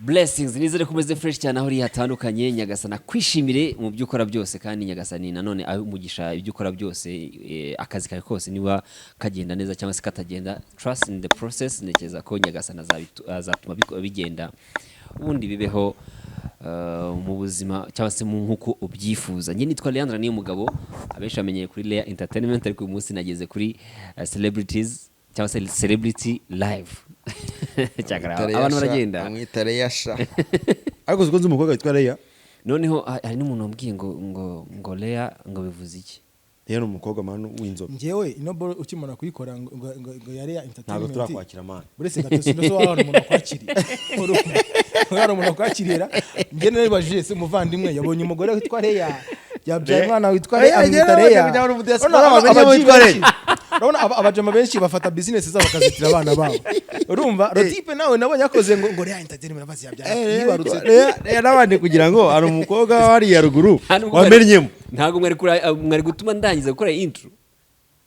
blessings nizere kumeze fresh cyane aho uri hatandukanye nyagasana kwishimire mu byo ukora byose kandi nyagasani nanone aho umugisha ibyo ukora byose akazi kawe kose niba kagenda neza cyangwa se katagenda trust in the process nekeza ko nyagasana azatuma bigenda ubundi bibeho mu buzima cyangwa se mu nkuko ubyifuza. Nge nitwa Leandre ni umugabo abenshi amenyeye kuri Leya Entertainment ariko uyu munsi nageze kuri celebrities cyangwa se celebrity live cyangwa abantu baragenda amwita Leyasha ariko uzi umukobwa witwa Leya noneho hari n'umuntu wambwiye ngo Leya ngo bivuze iki Leya ni umukobwa manu w'inzobe ngewe inobo ukimana kuyikora ngo yari ya entertainment ntabwo turakwakira man buretse gato sindo so abantu umuntu kwakiriye hari umuntu kwakirira nge nabajije se umuvandimwe yabonye umugore witwa Leya yabyaye umwana witwa Leya urabona abajama benshi bafata business zabo bakazitira abana babo urumva rotipe nawe nabonye akoze ngo Leya entertainment basi yabyaye yibarutse Leya nabandi kugira ngo ari umukobwa wari ya ruguru wamenyemo ntago mwari gutuma ndangiza gukora intro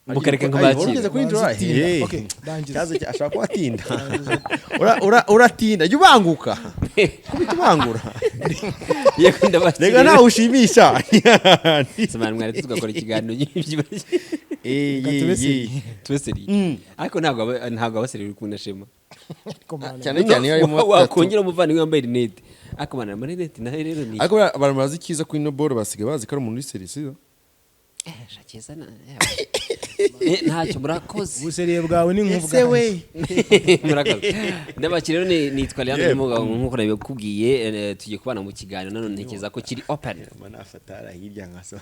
mukareka nkabakira okay cyazo ashaka kwatinda uratinda yubanguka kubitubangura yakunda bashira rega nawe ushimisha semana mwari tugakora ikiganiro tweseri ariko ntago abaseri ukunda Shema cyane cyane yarimo wakongera umuvandimwe wambaye rinete akomana amarinete nahe rero ni ariko abantu bazi kiza kuri no ball basigaye bazi ko ari umuntu w'iseri shakeza ntacyo murakoze ubuseriye bwawe ni nkuvuga murakoze ndabakira rero nitwa Leandre n'umugabo nkuko nabikubwiye tugiye kubana mu kiganiro none ntekeza ko kiri open manafatara hirya nkaso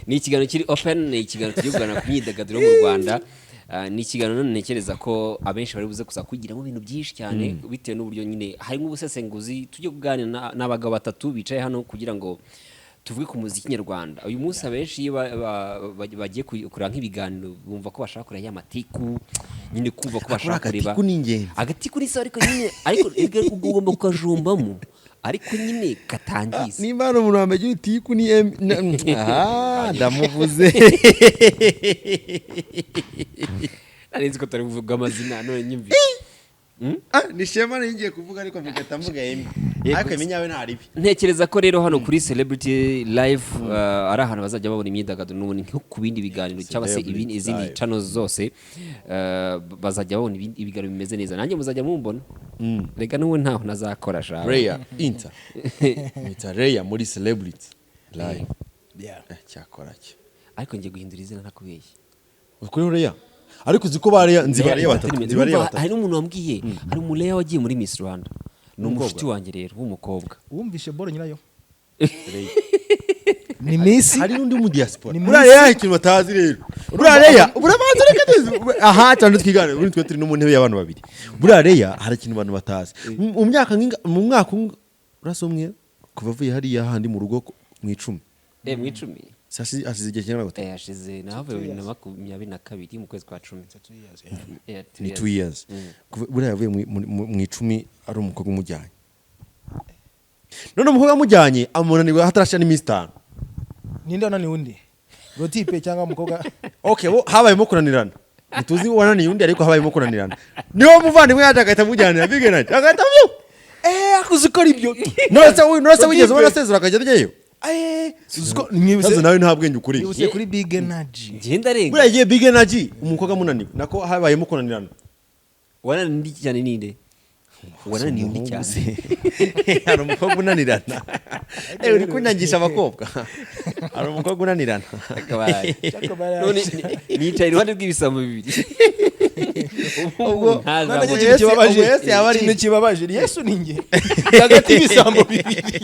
ni ikiganiro kiri open ni ikiganiro tugiye kuganira ku myidagaduro mu Rwanda ni ikiganiro none ntekereza ko abenshi bari buze kuza kwigiramo ibintu byinshi cyane bitewe n'uburyo nyine harimo ubusesenguzi tugiye kuganira n'abagabo batatu bicaye hano kugira ngo tuvuge ku muziki nyarwanda uyu munsi abenshi iyo bagiye kureba nk'ibiganiro bumva ko bashaka kureba amatiku nyine kumva ko bashaka kureba agatiku ni sawa ariko ugomba kukajumbamo ariko nyine katangiza nimba ari umuntu wambaye utiku ni ndamuvuze narinzi ko tari kuvuga amazina none nyimvi ni Shema ngiye kuvuga ariko mugata mvuga ariko imenyawe ntaribi ntekereza ko rero hano kuri celebrity live ari ahantu bazajya babona imyidagaduro n'ubundi nko ku bindi biganiro cyangwa se izindi channels zose bazajya babona ibiganiro bimeze neza nanjye muzajya mumbona rega n'ubu ntaho nazakora sha Leya inter mita Leya muri celebrity live cyakora cyo ariko ngiye guhindura izina ntakubeshye kuri Leya ariko uziko bariya nzibariye batatu hari n'umuntu wambwiye hari umuleya wagiye muri Miss Rwanda n'umushiti wanjye rero w'umukobwa wumvishe boro nyirayo ni Miss hari n'undi umudiasporah buraya ikintu batazi rero buraya burabanza reka aha cyane twigana buri twe turi no mu ntebe y'abantu babiri buraya hari ikintu abantu batazi mu mwaka urasomwe kuva vuye hari yahandi mu rugo mu 10 mu 10 sasi igihe kingana gute yashize naho 2022 mu kwezi kwa 10 ni 2 years buriya yavuye mu 10 ari umukobwa umujyanye none umukobwa umujyanye amunanirwa hatarashya n'iminsi 5 ninde wananiwe undi rotipe cyangwa umukobwa okay habayemo kunanirana ntituzi wananiye undi ariko habayemo kunanirana niwo muvandimwe yaje agahita mujyanira bigena agahita akuzi ko ari byo nose wigeze ubona sezura akajya uziko nibize nawe nta bwenge ukuri yose kuri big energy ngenda renga buriya giye big energy umukobwa munaniwe nako habayemo kunanirana wananiye cyane ninde wananiye undi cyane hari umukobwa unanirana uri kunyangisha abakobwa hari umukobwa unanirana akabaye none nicaye iruhande rw'ibisambo bibiri ubwo ikintu kibabaje Yesu ninge hagati y'ibisambo bibiri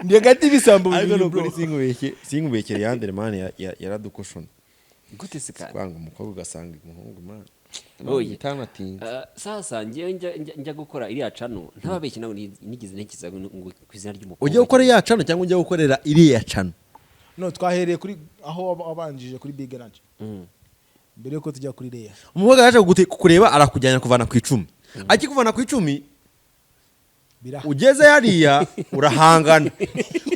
ndi hagati y'ibisambo bibiri singubeke Leandre man yaradukoshona gute se kandi kwanga umukobwa ugasanga umuhungu man oye sasa njya gukora iriya channel ntababeshye nawe nigize ntekiza ngo kwizina ry'umukobwa ujye gukora iriya channel cyangwa ujye gukorera iriya channel no twahereye kuri aho abanjije kuri big energy mbere yuko tujya kuri Leya umukobwa yaje kukureba arakujyana kuvana ku 10 akikuvana ku 10 ugeze hariya urahangana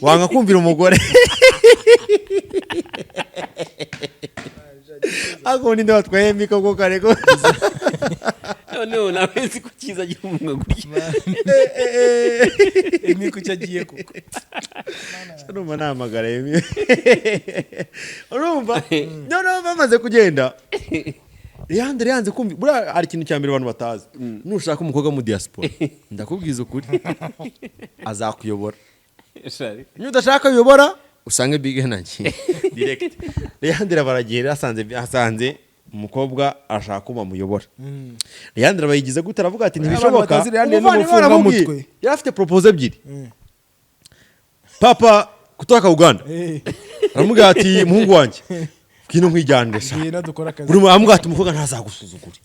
wanga kumvira umugore ako ninde watwaye miko ko kareko noneho nawe nzi ko kiza agira umunwa gutya miko cyagiye kuko urumva namagara yemi urumva noneho bamaze kugenda Leandre yanze kumva buriya hari ikintu cya mbere abantu batazi nushaka umukobwa mu diaspora ndakubwiza ukuri azakuyobora niyo udashaka kuyobora usange bigenanye direct Leandre baragiye asanze umukobwa ashaka kuma muyobora Leandre bayigize gute aravuga ati ntibishoboka yari afite propose ebyiri papa kutoka Uganda aramubwira ati muhungu wanjye kino nkwijyanire sa buri amubwira ati umukobwa ntazagusuzugura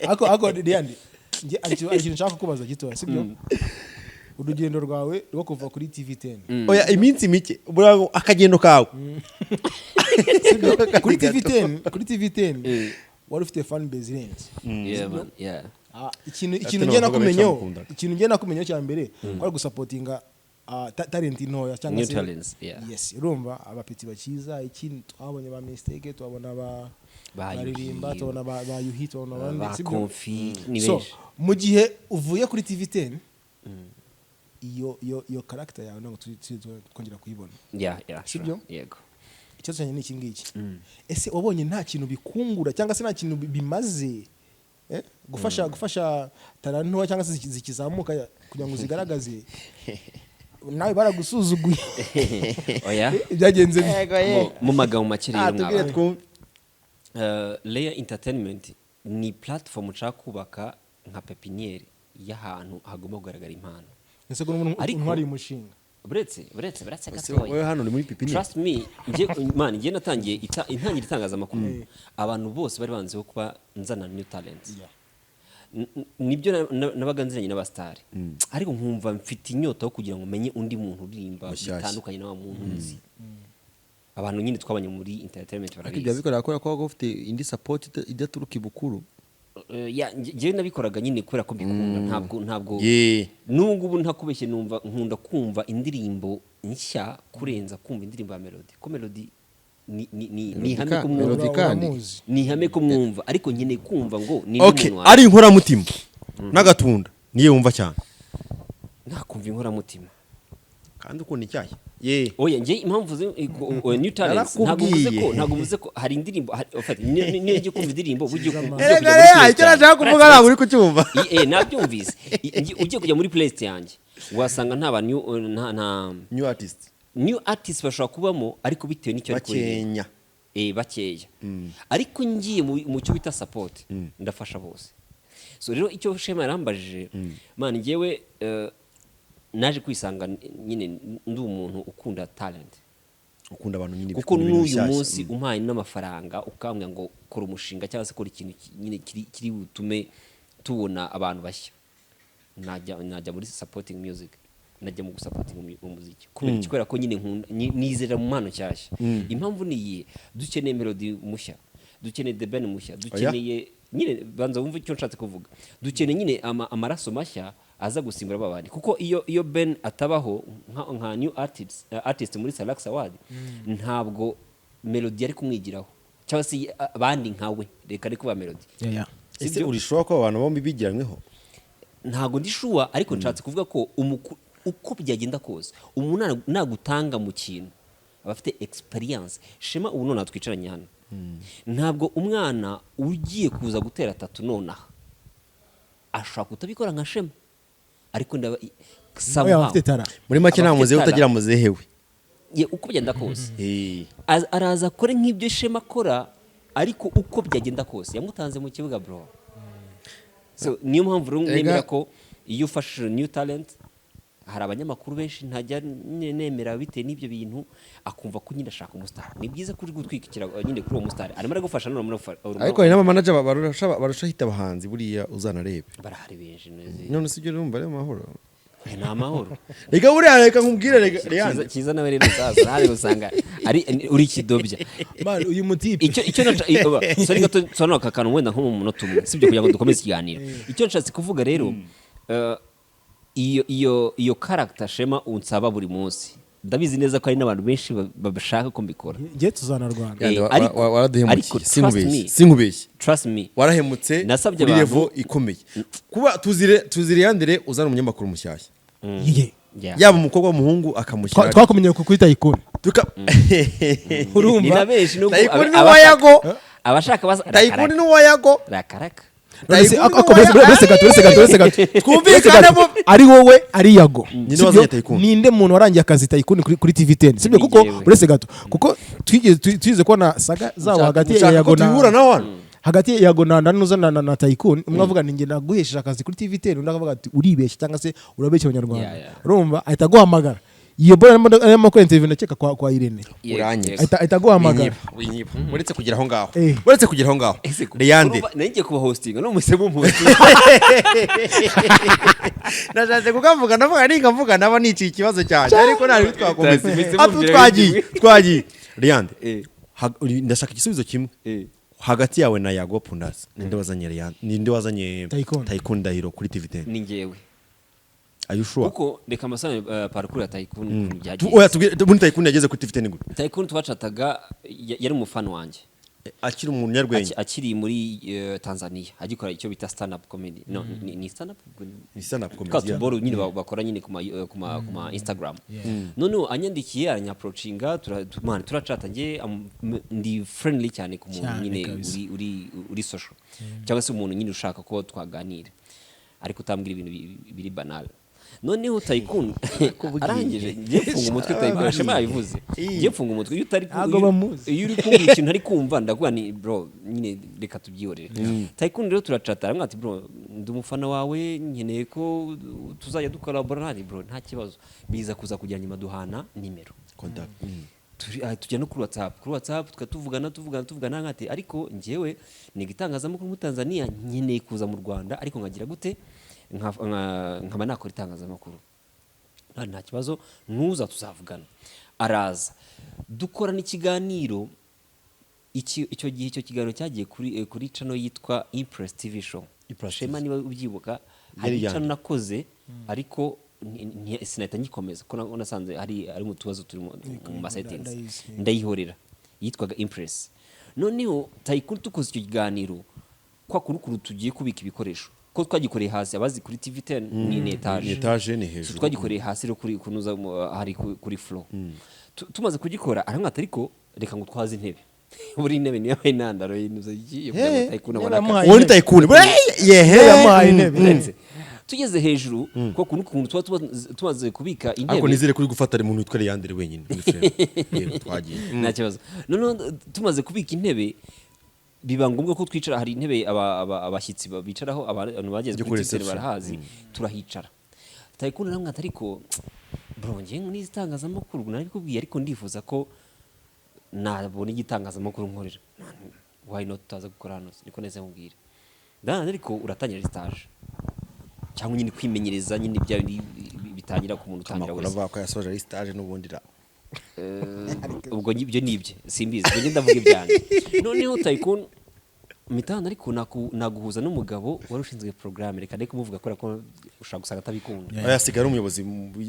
ako Leandre ikintu nshaka kubaza gitoya sibyo urugendo rwawe rwo kuva kuri TV10 oya iminsi mike burago akagendo kawe kuri TV10 wari ufite fan base irenze ikintu ngena nakumenyeho cya mbere kwari gusupportinga talent ntoya cyangwa se yes urumva abapeti bakiza ikintu twabonye ba mistake twabona baririmba tubona ba yuhi tubona abandi so mu gihe uvuye kuri TV10 iyo character yawe ntabwo twongera kuyibona sibyo yego ikibazo cyane ni iki ngiki ese wabonye nta kintu bikungura cyangwa se nta kintu bimaze gufasha talent ntoya cyangwa se zikizamuka kugira ngo zigaragaze nawe baragusuzuguye oya byagenze mu magambo make rero Leya Entertainment ni platform nshaka kubaka nka pepiniere y'ahantu hagomba kugaragara impano ese ko umuntu hari umushinga buretse gatoya wowe hano ni muri pepiniere trust me ngiye natangiye intangira itangazamakuru abantu bose bari banzeho kuba nzana new talents nibyo nabaga nziranye n'abastari ariko nkumva mfite inyota yo kugira ngo menye undi muntu urimba bitandukanye na wa muntu nzi abantu nyine twabanye muri entertainment barabizi ibyo bikora ko ufite indi support idaturuka ibukuru ngewe nabikoraga nyine kubera ko mbikunda ntabwo n'ubu ntakubeshye nkunda kumva indirimbo nshya kurenza kumva indirimbo ya melody ko melody ni ihame kumwumva ni ihame kumwumva ariko nyine kumva ngo ni umuntu ari inkoramutima n'agatunda niye wumva cyane nakumva inkoramutima kandi uko ni cyayi oya ngiye impamvu new talents ntabwo uvuze ko hari indirimbo niyo ngiye kumva indirimbo bugiye kumva icyo nashaka kuvuga ntabwo uri kucyumva nabyumvise ugiye kujya muri playlist yanjye wasanga nta new artist bashobora kubamo ariko bitewe n'icyo ari bakenya bakeya ariko ngiye mu cyo bita support ndafasha bose so rero icyo Shema yarambajije man ngewe naje kwisanga nyine ndi umuntu ukunda talent ukunda abantu nyine kuko n'uyu munsi umpaye n'amafaranga ukambwira ngo kora umushinga cyangwa se kora ikintu nyine kiri butume tubona abantu bashya najya muri supporting music najya mu gusupporting umuziki kubera ko nyine nizera mu mpano cyashya impamvu niye dukeneye melody mushya dukeneye the band mushya dukeneye nyine banza wumva icyo nshatse kuvuga dukeneye nyine amaraso mashya aza gusimbura babandi kuko iyo Ben atabaho nka new artist muri Salax Award ntabwo melody ari kumwigiraho cyangwa se abandi nkawe reka ari kuba melody ese urishoba ko abantu bombi bigiranyweho ntabwo ndishuwa ariko nshatse kuvuga ko uko byagenda kose umuntu nagutanga mu kintu abafite experience Shema ubu none atwicaranye hano ntabwo umwana ugiye kuza gutera tatu nonaha ashaka kutabikora nka Shema ariko muri make nta muzehe utagira muzehe we uko byagenda kose araza akore nk'ibyo Shema akora ariko uko byagenda kose yamutanze mu kibuga bro so niyo mpamvu rero nemera ko iyo ufashe new talent hari abanyamakuru benshi ntajya nemera bitewe n'ibyo bintu akumva ko nyine ashaka umustar ni byiza kuri gutwikira nyine kuri uwo mustar arimo aragufasha none ariko hari n'abamanager barusha hita abahanzi buriya uzanarebe barahari benshi none sibyo urumva ari amahoro ni amahoro reka buriya reka nkubwire Leandre kiza nawe rero sasa hari usanga ari uri kidobya uyu mutipe icyo sorry gato tsano kakano wenda nko mu munota umwe sibyo kugira ngo dukomeze ikiganiro icyo nshatse kuvuga rero iyo character Shema unsaba buri munsi ndabizi neza ko hari n'abantu benshi bashaka ko mbikora ngiye tuzanarwana waraduhemukiye sinkubeshye trust me warahemutse nasabye kuri abantu level ikomeye kuba tuzi Leandre uzana umunyamakuru mushyashya yaba umukobwa w'umuhungu akamushyira twakumenye kuri Tycoon urumva na benshi nuko Tycoon ni wa Yago abashaka basa Tycoon ni wa Yago rakaraka Uretse gato twumvikane ari wowe ari Yago Ninde wazanye Tycoon ninde muntu warangiye akazi Tycoon kuri TV10 sibyo kuko uretse gato kuko twize ko na saga zabo hagati ya Yago hagati ya Yago na Tycoon umwe avuga ninge naguhesheje akazi kuri TV10 undi akavuga ati uribeshye cyangwa se urabeshye abanyarwanda urumva ahita guhamagara iyo bora arimo ko interview ndakeka kwa Irene uranye ahita guhamagara winyiba uretse kugira aho ngaho Leandre nanjye kuba hosting no musebo hosting nashatse kukavuga navuga naba niciye ikibazo cyane ariko nari twakomeza twagiye Leandre ndashaka igisubizo kimwe hagati yawe na Yago Pundas ninde wazanye Tycoon Ndahiro kuri TV10 ni ngewe ayushwa uko reka masane parcours ya Tycoon oya tubuni Tycoon yageze kuri TV10 gute Tycoon twacataga yari umufana wanje akiri umuntu nyarwenya akiri muri Tanzania agikora icyo bita stand up comedy no ni stand up comedy katuboro nyine bakora nyine kuma Instagram none anyandikiye aranyaproachinga turacata nge ndi friendly cyane ku muntu nyine uri social cyangwa se umuntu nyine ushaka ko twaganira ariko utambwira ibintu biri banal noneho Tycoon arangije ngiye mfunga umutwe Tycoon Shema yabivuze ngiye mfunga umutwe iyo utari iyo uri kumva ikintu ari kumva ndakuba ni bro nyine reka tubyihorere Tycoon rero turacata aramwe ati bro ndi umufana wawe nkeneye ko tuzajya dukolabora bro nta kibazo biza kuza kujya nyuma duhana nimero contact tujya no kuri WhatsApp tukatuvugana nkate ariko ngewe ni igitangazamakuru mu Tanzania nkeneye kuza mu Rwanda ariko ngagira gute nkaba nakora itangazamakuru nta kibazo nuza tuzavugana araza dukorana ikiganiro icyo gihe icyo kiganiro cyagiye kuri channel yitwa Impress TV show Shema niba ubyibuka hari channel nakoze ariko sinahita ngikomeza ko nasanze ari mu tubazo turi mu settings ndayihorera yitwaga Impress noneho Tycoon tukoze icyo kiganiro kwa kurukuru tugiye kubika ibikoresho ko twagikoreye hasi abazi kuri TV10 ni etage ni hejuru twagikoreye hasi kuri kunuza hari kuri floor tumaze kugikora aramwata ariko reka ngo twaze intebe buri intebe niyo inandaro yinuza igiye Tycoon woni Tycoon yamuhaye intebe tugeze hejuru ko kuntu tumaze kubika intebe ariko nizere kuri gufata umuntu witwa Leandre wenyine yego twagiye nta kibazo none tumaze kubika intebe biba ngombwa ko twicara hari intebe abashyitsi babicaraho abantu bageze kuri TV barahazi turahicara Tycoon namwe atariko bro ngiye n'izitangazamakuru narabikubwiye ariko ndifuza ko nabona igitangazamakuru nkorera why not taza gukora hano niko neze mubwire ndana ariko uratangira stage cyangwa nyine kwimenyereza nyine bya bitangira ku muntu utangira wese uravuga ko yasoje stage n'ubundi ra ubwo ibyo nibye simbizi ubwo ndavuga ibyanjye noneho Tycoon mitana ariko naguhuza n'umugabo wari ushinzwe programme reka ndeke kumuvuga ko ushaka gusanga atabikunda yasigara umuyobozi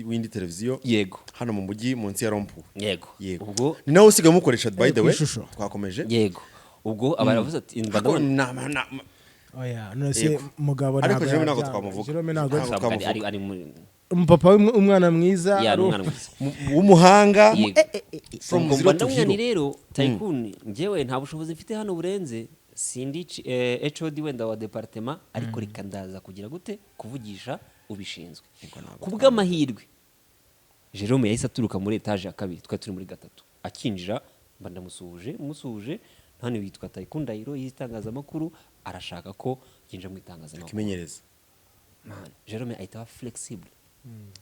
w'indi televiziyo yego hano mu mujyi munsi ya Rompu yego ubwo ni nawe usigaye mukoresha by the way twakomeje yego ubwo abaravuze ati oya nose mugabo ariko Jerome ntago twamuvuga ari umupapa umwana mwiza w'umuhanga from zero to hero rero Tycoon ngewe nta bushobozi mfite hano burenze sindi HOD wenda wa departement ariko reka ndaza kugira gute kuvugisha ubishinzwe kubw'amahirwe Jerome yahise aturuka muri etage ya kabiri twa turi muri gatatu akinjira mba ndamusuhuje hano witwa Tycoon Ndahiro yitangazamakuru arashaka ko yinjira mu itangazamakuru kimenyereza man Jerome ahita flexible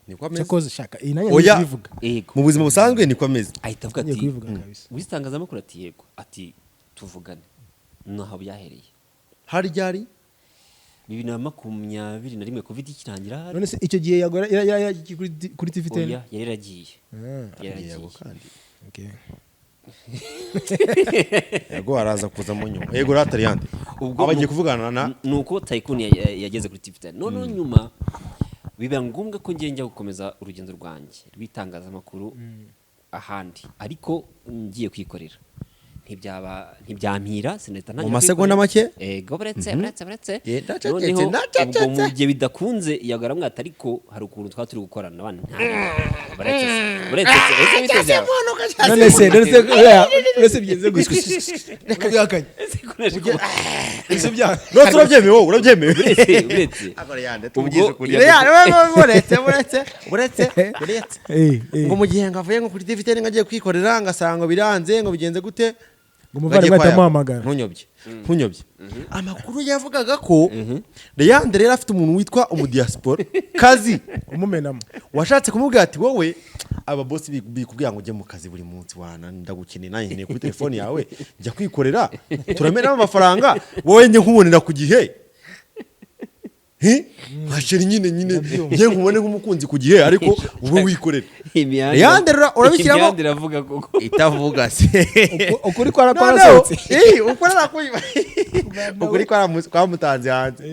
niko ameze cyakoze shaka inanya bivuga mu buzima busanzwe niko ameze ahita avuga ati witangazamakuru ati yego ati tuvugane naho byahereye hari ryari 2021 covid ikirangira none se icyo gihe Yago kuri TV10 yari ragiye Yago kandi okay Yago araza kuza mu nyuma yego ratari yandi ubwo abagiye kuvugana na nuko Tycoon yageze kuri TV10 none nyuma biba ngombwa ko njya gukomeza urugendo rwanjye rw'itangazamakuru ahandi ariko ngiye kwikorera ntibyampira sineta mu masegonda make ego buretse noneho ubwo mu gihe bidakunze yagaramwe ariko hari ukuntu turi gukorana abandi buretse none bigenze gusa reka byakanye ese bya no turabyemewe urabyemeye buretse ngo mu gihe ngavuye ngo kuri DVD ngagiye kwikorera ngasanga biranze ngo bigenze gute umuvandimwe atamuhamagara ntunyobye amakuru yavugaga ko Leandre yari afite umuntu witwa umudiaspora kazi umumenamo washatse kumubwira ati wowe aba boss bikubwira ngo ujye mu kazi buri munsi wana ndagukeneye nanjye nkeneye kuri telefone yawe njya kwikorera turamena amafaranga wowe njye nkubonera ku gihe hasheri nyine njye nkubone nk'umukunzi ku gihe ariko ube wikorera Leandre urabishyiramo Leandre avuga koko itavuga se ukuri kwarasohotse ukuri kwamutanze hanze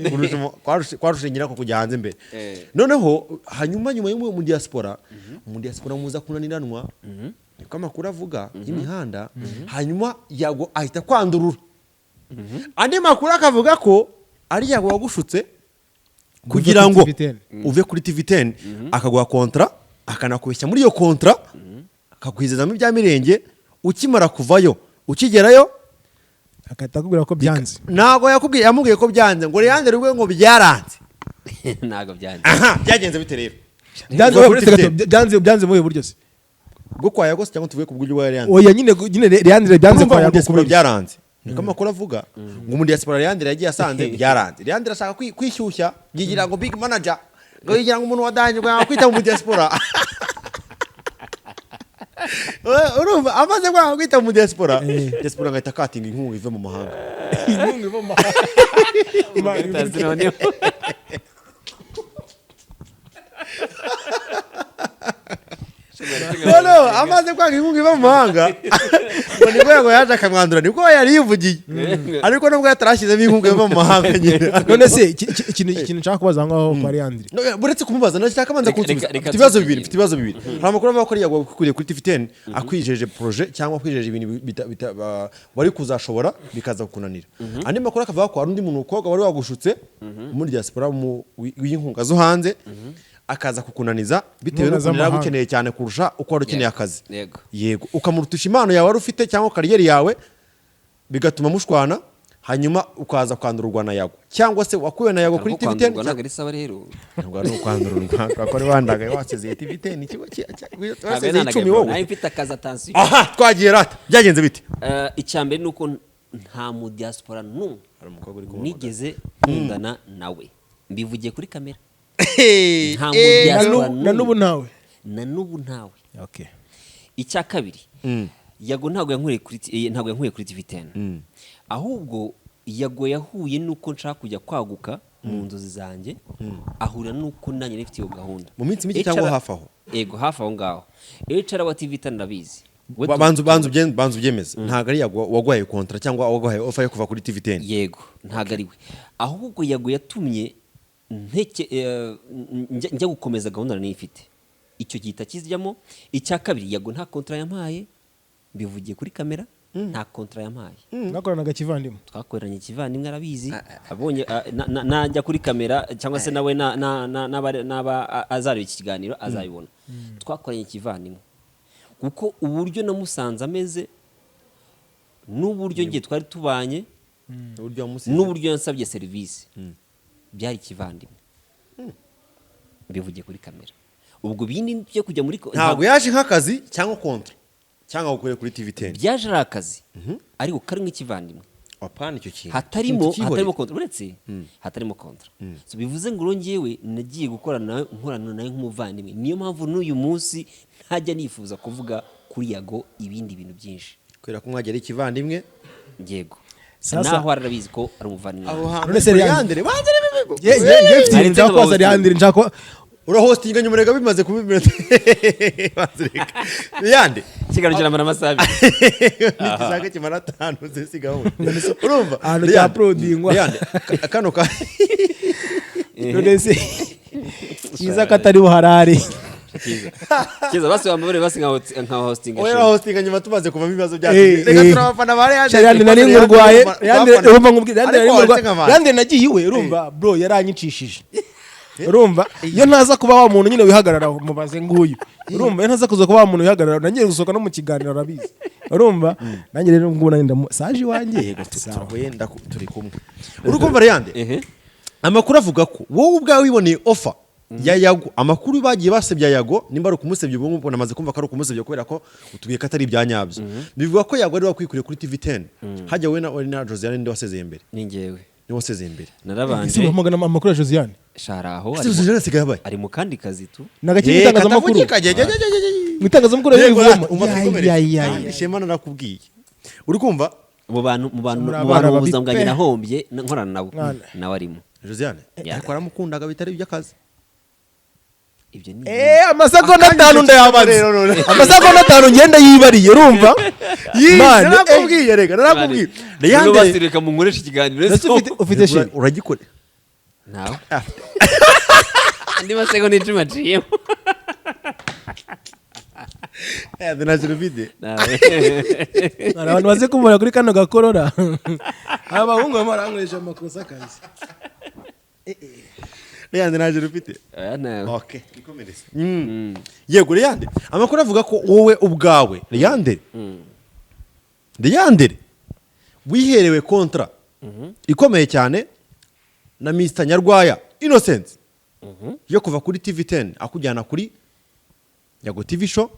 kwarushingira ko kujya hanze mbere noneho hanyuma nyuma y'umu mu diaspora muza kunaniranwa niko amakuru avuga y'imihanda hanyuma Yago ahita kwandurura andi makuru akavuga ko ari Yago wagushutse kugira ngo uve kuri TV10 akaguha kontra akanakubeshya muri iyo kontra akakwizezamo ibya mirenge ukimara kuvayo ukigerayo akatakubwira ko byanze nago yamubwiye ko byanze ngo Leandre rwe ngo byaranze nago byanze byagenze bite rero byanze mu buryo se bwo kwa Yago cyangwa tuvuye ku bw'uburyo bwa Leandre oya nyine Leandre byanze kwa Yago kubera byaranze niko amakuru avuga ngo mu diaspora Leandre yagiye asanze byaranze Leandre ashaka kwishyushya yigira ngo big manager ngo yigira ngo umuntu wadanje ngo kwita mu diaspora urumva amaze kwita mu diaspora ngahita katinga inkunga ive mu mahanga no amaze kwanga inkunga iva mu mahanga ngo nibwo Yago yaje akamwandura nibwo yari yivugiye ariko nubwo yatarashyizemo inkunga iva mu mahanga nyine none se ikintu nshaka kubaza ngaho kwa Leandre buretse kumubaza no cyaka manza kunsubiza mfite ibibazo bibiri hari amakuru avuga ko Yago kuri TV10 akwijeje projet cyangwa akwijeje ibintu wari kuzashobora bikaza kunanira andi makuru akavuga ko hari undi muntu ukobwa wari wagushutse muri diaspora w'inkunga zo hanze akaza kukunaniza bitewe n'uko yaragukeneye cyane kurusha uko wari ukeneye akazi yego ukamurutisha impano yawe wari ufite cyangwa kariyeri yawe bigatuma mushwana hanyuma ukaza kwandurwa na Yago cyangwa se wakuye na Yago kuri TV10 ntabwo ari saba rero ntabwo ari kwandurwa ntabwo ari wandagaye wasezeye TV10 ikigo wasezeye 10 wowe nayo mfite akazi atansiyo twagiye rata byagenze bite icyambere nuko nta mu diaspora nigeze nkundana nawe mbivugiye kuri kamera na nubu ntawe okay icya kabiri Yago ntabwo yankuye kuri TV10 ahubwo Yago yahuye nuko nshaka kujya kwaguka mu nzozi zanjye ahura nuko nanjye nifite iyo gahunda mu minsi mike cyangwa hafi aho yego hafi aho ngaho wa TV10 ndabizi banzu byemeza ntago ari Yago wagwaye kontra cyangwa wagwaye offer yo kuva kuri TV10 yego ntago ari we ahubwo Yago yatumye njya gukomeza gahunda nifite icyo gihita kizijyamo icya kabiri Yago nta kontra yampaye mbivugiye kuri kamera nta kontra yampaye mwakoranaga kivandimwe twakoranye kivandimwe arabizi abonye najya kuri kamera cyangwa se nawe n'aba azareba iki kiganiro azabibona twakoranye kivandimwe kuko uburyo namusanze ameze n'uburyo ngiye twari tubanye n'uburyo yansabye serivisi byari kivandimwe bivugiye kuri kamera ubwo bindi byo kujya muri ntabwo yaje nk'akazi cyangwa kontra cyangwa gukorera kuri TV10 byaje ari akazi ariko kari nk'ikivandimwe apana icyo kintu hatarimo kontra uretse hatarimo kontra so bivuze ngo rongewe nagiye gukorana nawe nk'umuvandimwe niyo mpamvu n'uyu munsi ntajya nifuza kuvuga kuri Yago ibindi bintu byinshi kwera ko mwagera ikivandimwe yego naho arabizi ko ari umuvandimwe none se Leandre njako urahostinga nyumurega bimaze kubimira Leandre kigarukira amara amasabi ntikizaga kimara 5 zesigaho urumva ano cya prodingwa Leandre kano ka none se kiza katari buharari kiza basi wambare basi nka hosting oya hosting nyuma tumaze kuva mu bibazo byacu reka turabafana bare yandi nari ngurwaye yandi nagiye iwe urumva bro yaranyicishije urumva iyo ntaza kuba wa muntu nyine wihagarara mubaze nguyu urumva iyo ntaza kuza kuba wa muntu wihagarara nangiye gusohoka no mu kiganiro arabizi urumva nanjye rero ngubona nda saje wanjye wenda turi kumwe urukumva Leandre amakuru avuga ko wowe ubwawe wiboneye offer ya Yago amakuru bagiye basebya Yago nimba ari kumusebya ubwo mbona maze kumva ko ari kumusebya kubera ko utugiye katari ibyanyabyo bivuga ko Yago ari wakwikuriye kuri TV10 hajya we na Josiane ndi wasezeye imbere ni ngewe ni wasezeye imbere narabanje ese bamugana amakuru ya Josiane sharaho ari mu kandi kazi tu nagakiri itangazamakuru itangazamakuru ya Shema narakubwiye uri kumva mu bantu buzambwa nyina hombye nkorana nabo nawe arimo Josiane ariko aramukundaga bitari by'akazi ibyo ni amasegonda 5 ndayabaze amasegonda 5 ngenda yibariye urumva narakubwiye rega narakubwiye Leandre basireka mu nkoresha ikiganiro ufite shema uragikora nawe andi masegonda 10 maciyemo ndanazira vide abantu baze kumura kuri kano gakorora abahungu bamarankoresha amakosa kazi Leandre ntajero ufite nawe okay ikomereze yego Leandre amakuru avuga ko wowe ubwawe Leandre wiherewe kontra ikomeye cyane na Mr Nyarwaya Innocent yo kuva kuri TV10 akujyana kuri Yago TV show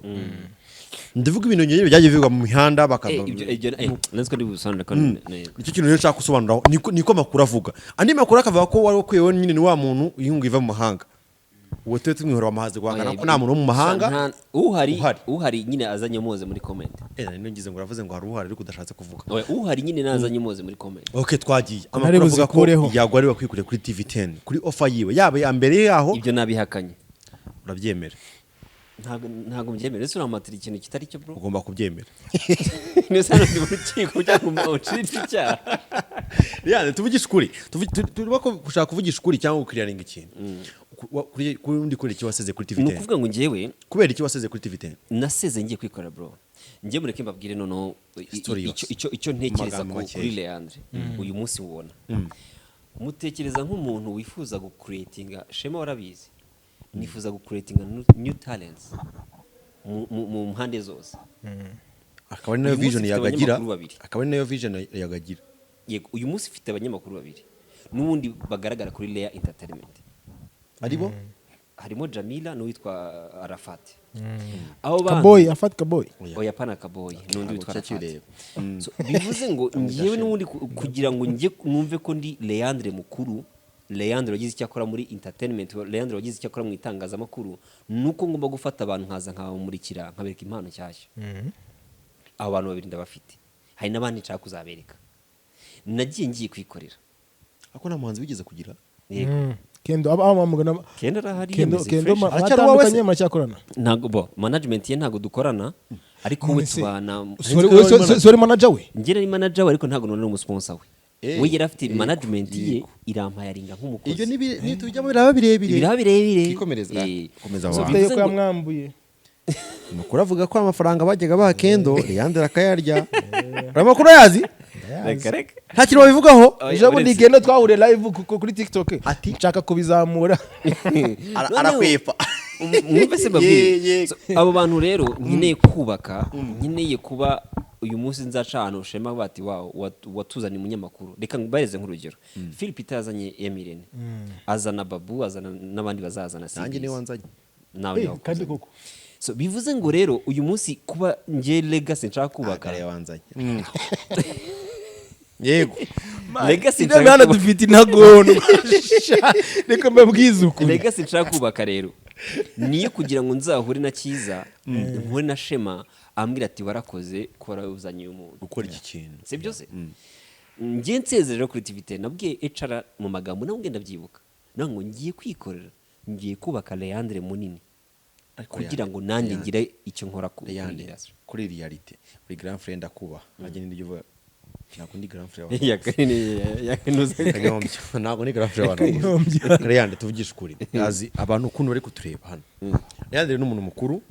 ndivuga ibintu ngiye byagiye bivugwa mu mihanda bakava nziko ndi busana nicyo kintu rero nshaka gusobanuraho niko makuru avuga andi makuru akavuga ko wari ukwiyeho nyine ni wa muntu uyunga iva mu mahanga uwo tete tumwihora amahaze guhangana ko nta muntu wo mu mahanga uhari nyine azanye muze muri comment nino ngize ngo uravuze ngo hari uhari ariko udashatse kuvuga uhari nyine nazanye muze muri comment okay twagiye amakuru avuga ko Yago ari wakwikuriye kuri TV10 kuri offer yiwe yaba ya mbere yaho ibyo nabihakanye urabyemera ntago mbyemera ese uramatira ikintu kitari cyo bro ugomba kubyemera nese no ndibukiko cyangwa uciriti cya yani tuvugisha ukuri tuba ko gushaka kuvugisha ukuri cyangwa ukiriyaringa ikintu kuri undi kuri iki waseze kuri TV10 ni ukuvuga ngo ngewe kubera iki waseze kuri TV10 naseze ngiye kwikora bro ngiye mureke mbabwire nono icyo ntekereza kuri Leandre uyu munsi ubona mutekereza nk'umuntu wifuza gucreatinga Shema warabizi nifuza gucreatinga new talents mu mpande zose akaba nayo vision yagagira akaba nayo vision yagagira yego uyu munsi ufite abanyamakuru babiri n'ubundi bagaragara kuri Leya Entertainment aribo harimo Jamila n'uwitwa Arafat aho bana Kaboy Arafat Kaboy oya pana Kaboy n'undi witwa Arafat so bivuze ngo ngiyewe n'ubundi kugira ngo ngiye numve ko ndi Leandre mukuru Leandre wagize icyakora muri entertainment Leandre wagize icyakora mu itangazamakuru nuko ngomba gufata abantu nkaza nkabamurikira nkabereka impano cyashya abo bantu babiri ndabafite hari nabandi nshaka kuzabereka nagiye ngiye kwikorera ako nta muhanzi wigeze kugira yego kendo abamugana kendo arahari kendo atandukanye macyakorana ntago bo management ye ntago dukorana ariko we tubana sorry manager we ngire ni manager we ariko ntago none umusponsor we we yari afite management ye irampaya ringa nk'umukozi ibyo ni tujyamo biraba birebire ikomereza komeza wa so ko yamwambuye makuru avuga ko amafaranga bajyaga ba kendo Leandre akayarya amakuru yazi reka nta kintu babivugaho ijabo ndigenda twahuriye live kuri TikTok ati nshaka kubizamura arakwepa mwumve se babwiye abo bantu rero nkeneye kubaka nkeneye kuba uyu munsi nzaca ahantu Shema bati watuzanye umunyamakuru reka mbareze nk'urugero Philip yazanye Emirene azana Babu azana n'abandi bazazana nanjye ni wanzanye nawe kandi koko so bivuze ngo rero uyu munsi kuba ngiye legacy nshaka kubaka wanzanye yego legacy nshaka dufite intagono reka mbabwize uko legacy nshaka kubaka rero niyo kugira ngo nzahure na Kiza nkore na Shema ambwira ati warakoze kora uzanye umuntu ukora iki kintu c'est byose ngiye nsezerera kuri TV10 nabwiye HR mu magambo nawe ngenda byibuka nango ngiye kwikorera ngiye kubaka Leandre munini kugira ngo nanjye ngire icyo nkora kuri reality buri grand friend akuba agenda n'ibyo ntabwo ndi grand frère ntabwo ni grand frère abantu Leandre tuvugisha ukuri azi abantu ukuntu bari kutureba hano Leandre ni umuntu mukuru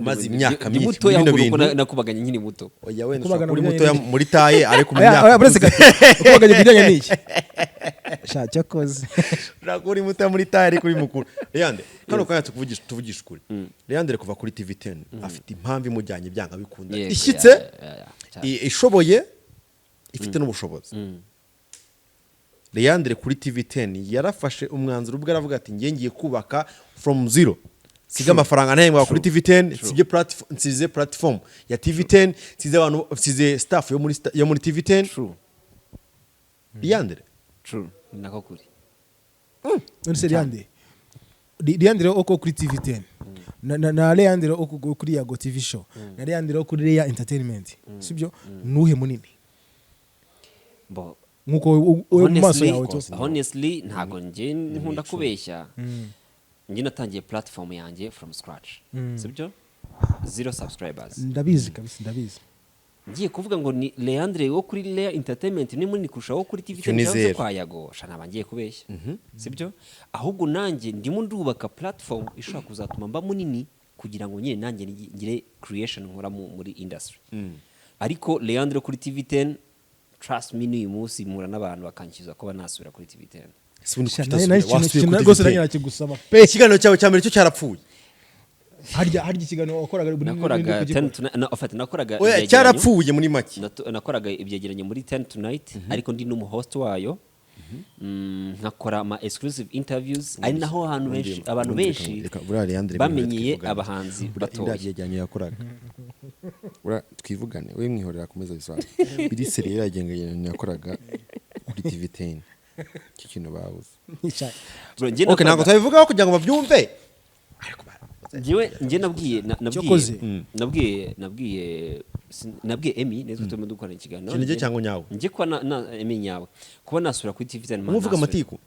maze imyaka myinshi bino bintu nakubaganye nkiri muto oya we uri muto muri taye ariko mu myaka kubaganye bijyanye n'iki shaka koze ntabwo uri muto muri taye ariko uri mukuru Leandre hano kandi tuvugisha ukuri Leandre kuva kuri TV10 afite impamvu imujyanye byanga bikunda ishyitse ishoboye ifite n'ubushobozi Leandre kuri TV10 yarafashe umwanzuro ubwo aravuga ati ngiye kubaka from zero siga amafaranga ntahembwa kuri TV10 nsize platform ya TV10 nsize abantu nsize staff yo muri TV10 Leandre nako kuri none Leandre oko kuri TV10 na Leandre oko kuri Yago TV show na Leandre oko kuri Leya Entertainment sibyo nuhe munini bo nkuko maso yawe honestly ntago nje nkunda kubeshya nje natangiye platform yanjye from scratch sibyo 0 subscribers ndabizi kabisa ndabizi ngiye kuvuga ngo ni Leandre wo kuri Leya Entertainment ni munini kurushaho kuri TV10 cyangwa kwa Yago shana bangiye kubeshya sibyo ahubwo nanjye ndimo ndubaka platform ishobora kuzatuma mba munini kugira ngo nyine nanjye ngire creation nkora muri industry ariko Leandre kuri TV10 trust me n'uyu munsi mura n'abantu bakankiza ko banasubira kuri TV10 rwose nanyira kigusaba ikiganiro cyawe cya mbere cyo cyarapfuye harya ikiganiro wakoraga nakoraga cyarapfuye muri make nakoraga ibyegeranye muri 10 tonight ariko ndi n'umuhost wayo nkakora ama exclusive interviews ari naho abantu benshi bamenyeye abahanzi batoye yajyanye yakoraga twivugane we mwihorera komeza bisaba biri seriye yagenganye yakoraga kuri TV10 kintu babuze okay nako tabivugaho kugira ngo bavyumve nje nabwiye Emi nezo tume dukora ikiganiro kinije cyangwa nyawe nje kwa na Emi nyawe kuba nasubira kuri TV10 muvuga amatiku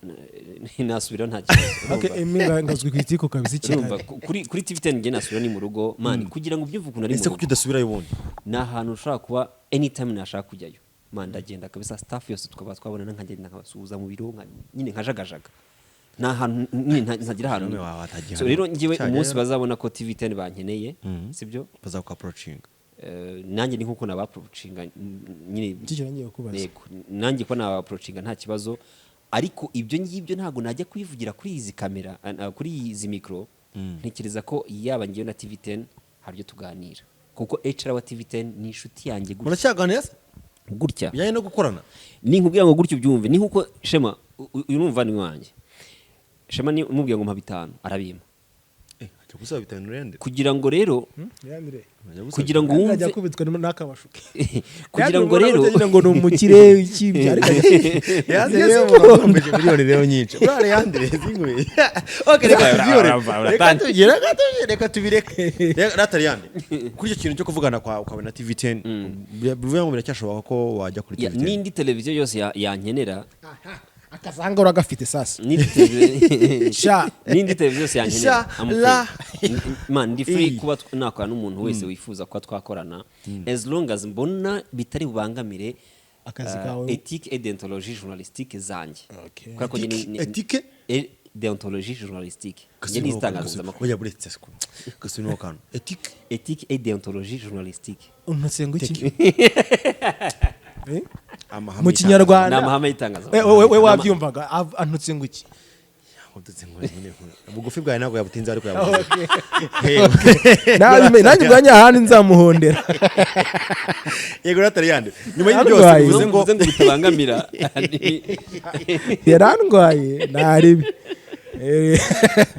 nasubira nta kibazo okay Emi ngazwe kwitiko kabisa cyane kuri TV10 nje nasubira ni mu rugo man kugira ngo byumve ukuntu ari mu rugo ese kuki udasubira yubundi na ahantu ushaka kuba anytime nashaka kujyayo man ndagenda kabisa staff yose tukaba twabona nkagenda nkabasuhuza mu biro nyine nkajagajaga na ahantu ntagira ahantu so rero ngiwe umunsi bazabona ko TV10 bankeneye sibyo bazakuka approaching nanjye ni nkuko naba approachinga nyine ngiye kubaza nanjye ko naba approachinga nta kibazo ariko ibyo ngibyo ntago najya kuyivugira kuri izi kamera kuri izi micro ntekereza ko yaba ngiye na TV10 haryo tuganira kuko HR wa TV10 ni inshuti yanjye gutya muracyaganira gutya bijyanye no gukorana ni nkubwira ngo gutyo byumve ni nkuko Shema uyu numva ni wanjye Shema ni umubwiye ngo mpa 5 arabima gusaba 5 Leandre kugira ngo rero Leandre kugira ngo wumve ajya kubitwa n'akabashuke kugira ngo rero ngo no mukire ikibya ariko yakombeje miliyoni rero nyinshi ura Leandre zingwe okay reka tubireke rata Leandre kuri icyo kintu cyo kuvugana kwawe na TV10 bivuye ngo biracyashoboka ko wajya kuri TV10 n'indi televiziyo yose yankenera akazanga uragafite sasa n'indi televiziyo yose yankenera man ndi free kuba nakora n'umuntu wese wifuza ko twakorana as long as mbona bitari bubangamire akazi kawe ethique et déontologie journalistique zanjye kuko ethique et déontologie journalistique nge nistangaza makuru oya buretse sko gasino kano ethique et déontologie journalistique unatsengo iki mu kinyarwanda n'amahame yitangaza we wabyumvaga antutse ngo iki udutse ngo nyine bugufi bwawe ntabwo yabutinze ariko yabuze nanjye bwanya ahandi nzamuhondera yego rata Leandre nyuma y'ibyo byose bivuze ngo bitabangamira yarandwaye naribi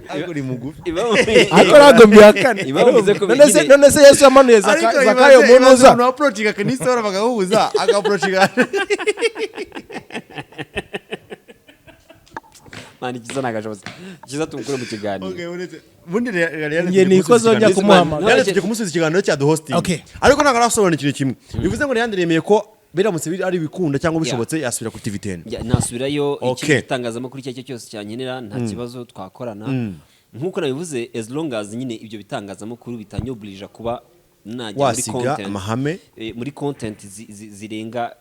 aguri mugufi akorago mbihakane none se Yesu yamanuye Zakayo munuza no approachinga kanisora bagahuza agaapproachinga mani kiza nagajoza kiza tumukure mu kiganiro okay uretse bundi Leandre ngiye nikozo njya kumuhamagara Leandre kumusubiza ikiganiro cya hosting ariko ntabwo arasobanura ikintu kimwe bivuze ngo Leandre yemeye ko biramutse ari bikunda cyangwa bishobotse yasubira kuri TV10 nasubirayo ikitangazamakuru icyo cyose cyankenera nta kibazo twakorana nkuko nabivuze as long as nyine ibyo bitangazamakuru bitanyoblija kuba najya wasiga amahame muri content zirenga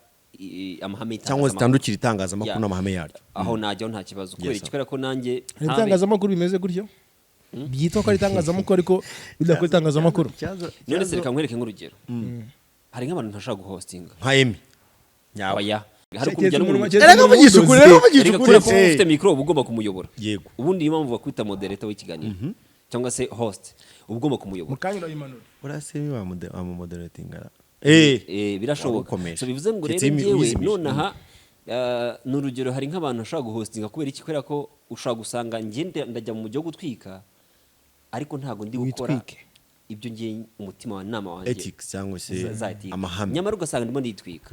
amahame cyangwa zitandukira itangazamakuru n'amahame yaryo aho najyaho nta kibazo kubera ikikora ko nanjye itangazamakuru bimeze gutyo byitwa ko ari itangazamakuru ariko bidakora itangazamakuru none se reka nkwereke nk'urugero hari nk'abantu ntashaka guhostinga nka Emi oya hari kujya n'umuntu erega mugisha ukuri ufite micro ugomba kumuyobora yego ubundi impamvu bakwita moderator w'ikiganiro cyangwa se host ugomba kumuyobora mukanyura yimanura urasemi wa moderating birashoboka so bivuze ngo rero ngewe nonaha n'urugero hari nk'abantu bashaka guhostinga kubera iki kubera ko ushaka gusanga ngende ndajya mu mujyi wo gutwika ariko ntago ndi gukora ibyo ngiye umutima wa nama wanjye ethics cyangwa se amahame nyamara ugasanga ndimo nditwika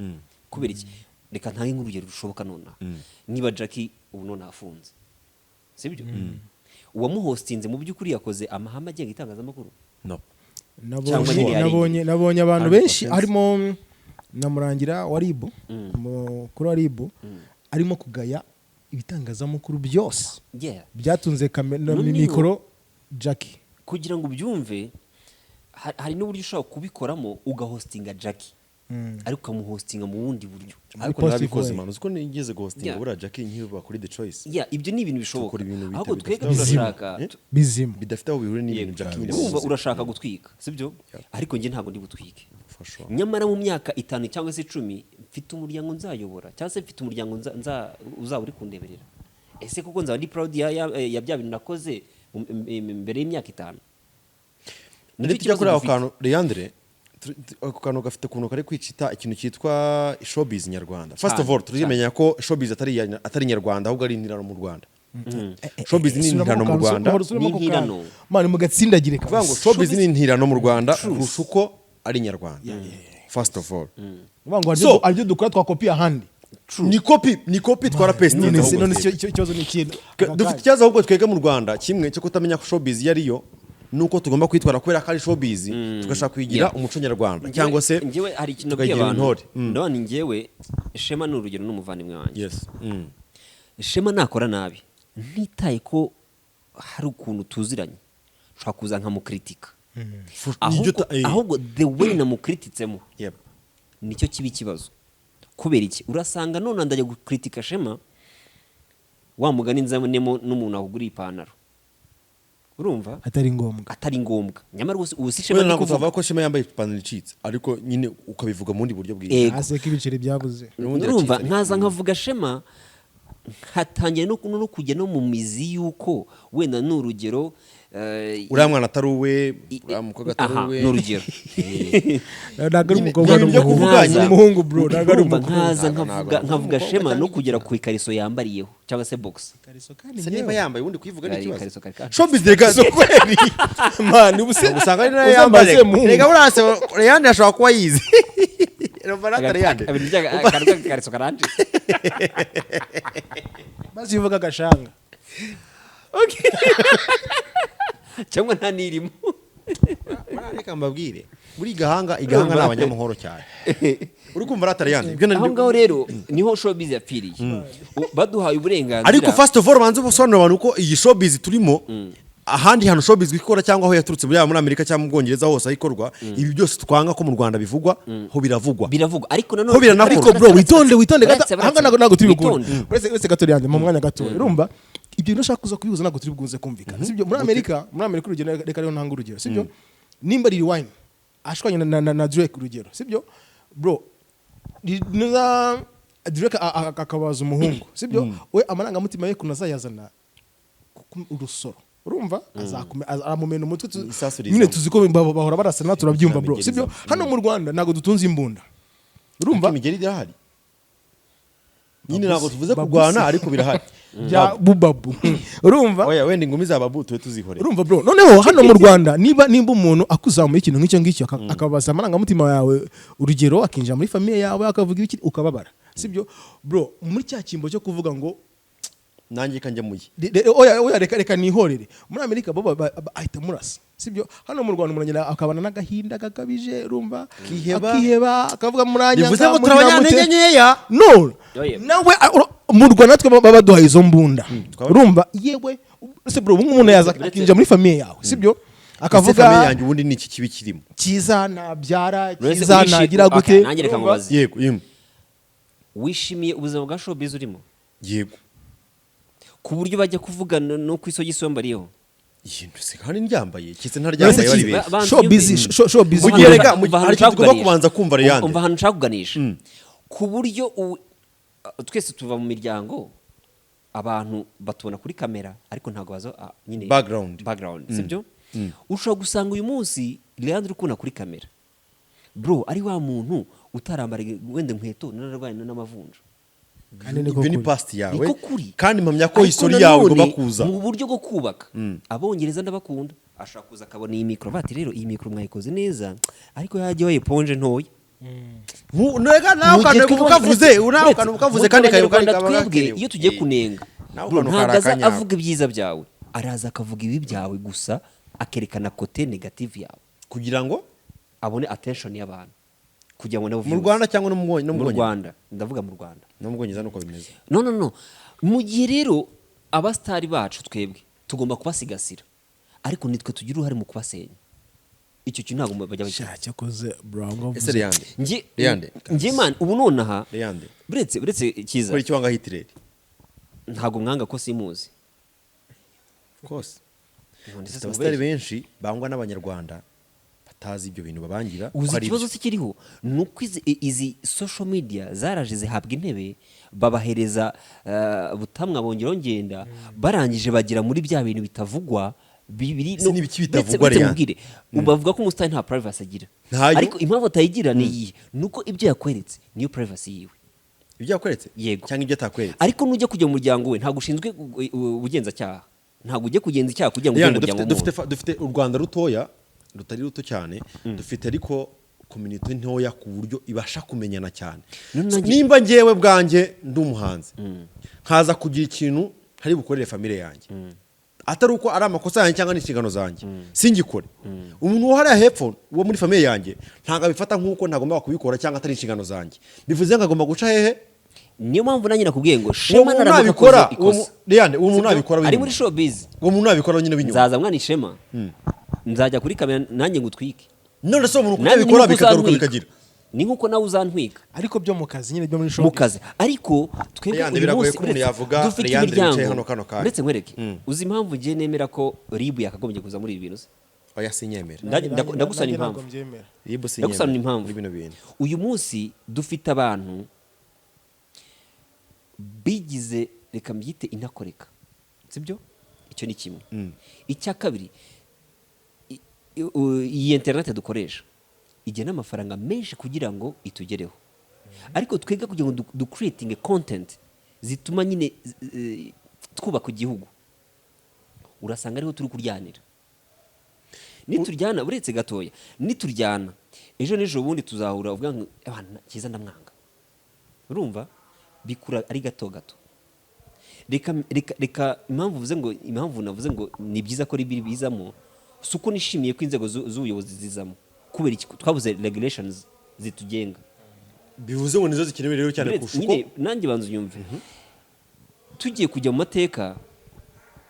kubera iki reka ntange nk'urugero rushoboka nonaha niba Jackie ubu nonaha afunze sibyo uwamuhostinze mu by'ukuri yakoze amahame agenga itangazamakuru no nabonye abantu benshi harimo na Murangira wa Ribu kuri wa Ribu arimo kugaya ibitangazamakuru byose byatunze mikoro Jackie kugira ngo ubyumve hari n'uburyo ushobora kubikoramo ugahostinga Jackie ariko ukamuhostinga mu bundi buryo ariko nabikoze manu uko nigeze guhostinga bura Jackie nkiba kuri The Choice ibyo ni ibintu bishoboka ahubwo twega turashaka bizima bidafite aho bihuriye n'ibintu Jackie wumva urashaka gutwika sibyo ariko nge ntabwo ndi butwike nyamara mu myaka 5 cyangwa se 10 mfite umuryango nzayobora cyangwa se mfite umuryango uzaba uri kundeberera ese kuko nzaba ndi proud ya bya bintu nakoze mbere y'imyaka 5 nitujya kuri aho kantu Leandre ako kantu gafite kuntu kari kwicita ikintu cyitwa showbiz nyarwanda first of all turimenya ko showbiz atari nyarwanda ahubwo ari intirano mu Rwanda showbiz ni intirano mu Rwanda mani mugatsindagire kuvuga ngo showbiz ni intirano mu Rwanda kurusha uko ari nyarwanda first of all so aryo dukora twa copy ahandi ni copy twara paste none ikibazo ni ikintu dufite ikibazo ahubwo twege mu Rwanda kimwe cyo kutamenya ko showbiz yariyo nuko tugomba kwitwara kubera ko ari showbiz tugashaka kwigira umuco nyarwanda cyangwa se ngewe hari ikintu by'abantu ndabona ngewe Shema n'urugero n'umuvandimwe wanjye Shema nakora nabi ntitaye ko hari ukuntu tuziranye ushaka kuza nkamukritika ahubwo the way namukrititsemo nicyo kibi kibazo kubera iki urasanga none ndajya gukritika Shema wa mugani nzanemo n'umuntu ahuguriye ipantaro urumva atari ngombwa nyamara ubusi Shema ni kuvuga ko Shema yambaye ipantaro icitse ariko nyine ukabivuga mu ndi buryo bwiza aseka ibiceri byabuze urumva nkaza nkavuga Shema hatangiye no kujya no mu mizi yuko wenda n'urugero uriya mwana atari uwe uriya mukobwa atari uwe n'urugero ntabwo ari umukobwa n'umuhungu bro ntabwo ari umukobwa nkavuga Shema no kugera ku ikariso yambariyeho cyangwa se box se niba yambaye ubundi kuyivuga ni ikibazo showbiz rega kweri man usanga ari nayo yambaye rega burase Leandre ashobora kuba yize kariso karanje maze uvuga gashanga okay cyangwa nta nirimo reka mbabwire buri igahanga ni abanyamuhoro cyane uri kumva ratari yandi aho ngaho rero niho showbiz yapfiriye baduhaye uburenganzira ariko first of all banze ubusobanuro abantu uko iyi showbiz turimo ahandi hantu showbiz ikora cyangwa aho yaturutse muri Amerika cyangwa mu Bwongereza hose ayikorwa ibi byose twanga ko mu Rwanda bivugwa ho biravugwa ariko nanone ariko bro witonde hanga nago turi gukunda uretse gato yandi mu mwanya gato urumva ibyo nashaka kuza kubihuza nago turi bwuze kumvikana sibyo muri Amerika urugero reka rero ntanga urugero sibyo nimba riri wine ashwanye na Drake urugero sibyo bro niza Drake akabaza umuhungu sibyo we amaranga mutima ye kunazayazana urusoro urumva aramumena umutwe nyine tuziko bahora barasana turabyumva bro sibyo hano mu Rwanda nago dutunze imbunda urumva imigeri irahari nyine nago tuvuze kurwana ariko birahari bya bubabu urumva oya wenda ingumi za babu tuwe tuzihore urumva bro noneho hano mu Rwanda nimba umuntu akuzamuye ikintu nk'icyo ngicyo akabaza amaranga mutima yawe urugero akinjira muri famille yawe akavuga iki ukababara sibyo bro muri cya kimbo cyo kuvuga ngo nanjye kanje muye oya reka nihorere muri Amerika bo ahita murasa sibyo hano mu Rwanda umuntu akabana n'agahinda gakabije urumva akiheba akavuga muranya bivuze ngo turabanyantege nkeya no nawe mu Rwanda twe baduhaye izo mbunda urumva yewe se bro umuntu yaza akinjira muri famille yawe sibyo akavuga famille yanjye ubundi ni iki kibi kirimo cyiza nabyara Uretse cyiza wishi- nagira okay, gute nanjye reka nkubaze. yego wishimiye ubuzima bwa showbiz urimo yego ku buryo bajya kuvuga no ku isogi sombariyeho yintu se kandi ndyambaye kitse ntaryambaye bari benshi showbiz Mu gihe rega, hari ikintu tugomba kubanza kumva Leandre. umva ahantu nshaka kuganisha ku buryo twese tuva mu miryango abantu batubona kuri kamera ariko ntabwo baza nyine background sibyo ushobora gusanga uyu munsi Leandre ukuna kuri kamera bro ari wa muntu utarambara wenda inkweto nararwaye n'amavunja kandi ibyo ni past yawe niko kuri. kandi mpamya ko Ariko history yawe nanone, igomba kuza mu buryo bwo kubaka abongereza ndabakunda ashaka kuza akabona iyi mikoro bati rero iyi mikoro mwayikoze neza ariko yajya wayiponje ntoya nega nawe kantu ukavuze kandi twebwe iyo tugiye kunenga bro, ntabwo aza avuga ibyiza byawe araza akavuga ibi byawe gusa akerekana kote negative yawe kugira ngo abone attention y'abantu kugira ngo nabo mu Rwanda cyangwa no mu mu Rwanda ndavuga mu Rwanda no mu Bwongereza nuko bimeze no mu gihe rero abastari bacu twebwe tugomba kubasigasira ariko nitwe tugira uruhare mu kubasenya icyo kintu ntabwo bajya bakira cyakoze brongo ese Leandre nge man ubu nonaha Leandre buretse cyiza kuri cyo wanga hitireri ntabwo mwanga ko simuzi kose abastari benshi bangwa n'abanyarwanda batazi ibyo bintu babangira uzi ikibazo kiriho nuko izi social media zaraje zihabwa intebe babahereza butamwa bongeraho ngenda barangije bagira muri bya bintu bitavugwa bibiri no n'ibiki bitavugwa Leandre ubavuga ko umusitari nta privacy agira ariko impamvu atayigira ni iyi nuko ibyo yakweretse niyo privacy yiwe ibyo yakweretse yego cyangwa ibyo atakweretse ariko nujya kujya mu muryango we ntabwo ushinzwe ubugenzacyaha ntabwo ujye kugenza icyaha kugira ngo ujye mu muryango w'umuntu dufite u Rwanda rutoya rutari ruto cyane dufite ariko community ntoya ku buryo ibasha kumenyana cyane nimba ngewe bwanjye ndi umuhanzi nkaza kugira ikintu hari bukorere famille yanjye atari uko ari amakosa yanjye cyangwa n'inshingano zanjye singikore umuntu uhari hepfo wo muri famille yanjye ntabwo abifata nk'uko ntagomba kubikora cyangwa atari inshingano zanjye bivuze ngo agomba guca hehe niyo mpamvu nanjye nakubwiye ngo Shema nabikora Leandre uwo muntu nabikora ari muri showbiz uwo muntu nabikora nyine binyuma nzaza mwana Shema nzajya kuri kamera nanjye ngutwike none so umuntu kubikora bikagaruka bikagira ni nkuko nawe uzantwika ariko byo mu kazi nyine byo muri mu kazi ariko twebwe uyu munsi dufite imiryango ndetse nkwereke uzi impamvu ngiye nemera ko Ribu yakagombye kuza muri ibi bintu se oya sinyemera ndagusana impamvu Ribu sinyemera impamvu uyu munsi dufite abantu bigize reka mbyite inakoreka sibyo icyo ni kimwe icya kabiri iyi internet dukoresha igena amafaranga menshi kugira ngo itugereho ariko twega kugira ngo du creating content zituma nyine twubaka igihugu urasanga ariho turi kuryanira nituryana buretse gatoya nituryana ejo n'ejo bundi tuzahura uvuga ngo abana cyiza ndamwanga urumva bikura ari gato reka impamvu navuze ngo ni byiza ko ribiri bizamo suko nishimiye ko inzego z'ubuyobozi zizamo kubera iki twabuze regulations zitugenga bivuze ngo nizo zikenewe rero cyane kushuko nanjye banzu nyumve tugiye kujya mu mateka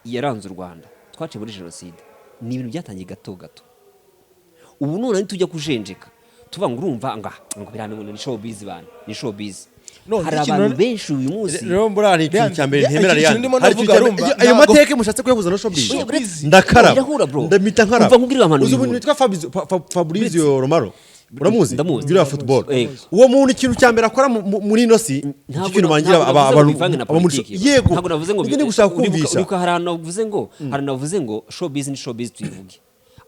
yaranze u Rwanda twaciye muri jenoside ni ibintu byatangiye gato ubu none tujya kujenjeka tuva ngo urumva ngo biramenye ni showbiz bana ni showbiz hari abantu benshi uyu munsi rero mbura ni ikintu cya mbere ntemera Leandre ayo mateka mushatse kuyahuza no showbiz ndakaraba ndamita nkaraba uzi umuntu witwa Fabrizio Romano uramuzi gira football uwo muntu ikintu cya mbere akora muri ino si ikintu bangira abantu yego ntabwo navuze ngo ndi gushaka kumvisha hari navuze ngo showbiz ni showbiz tuyivuge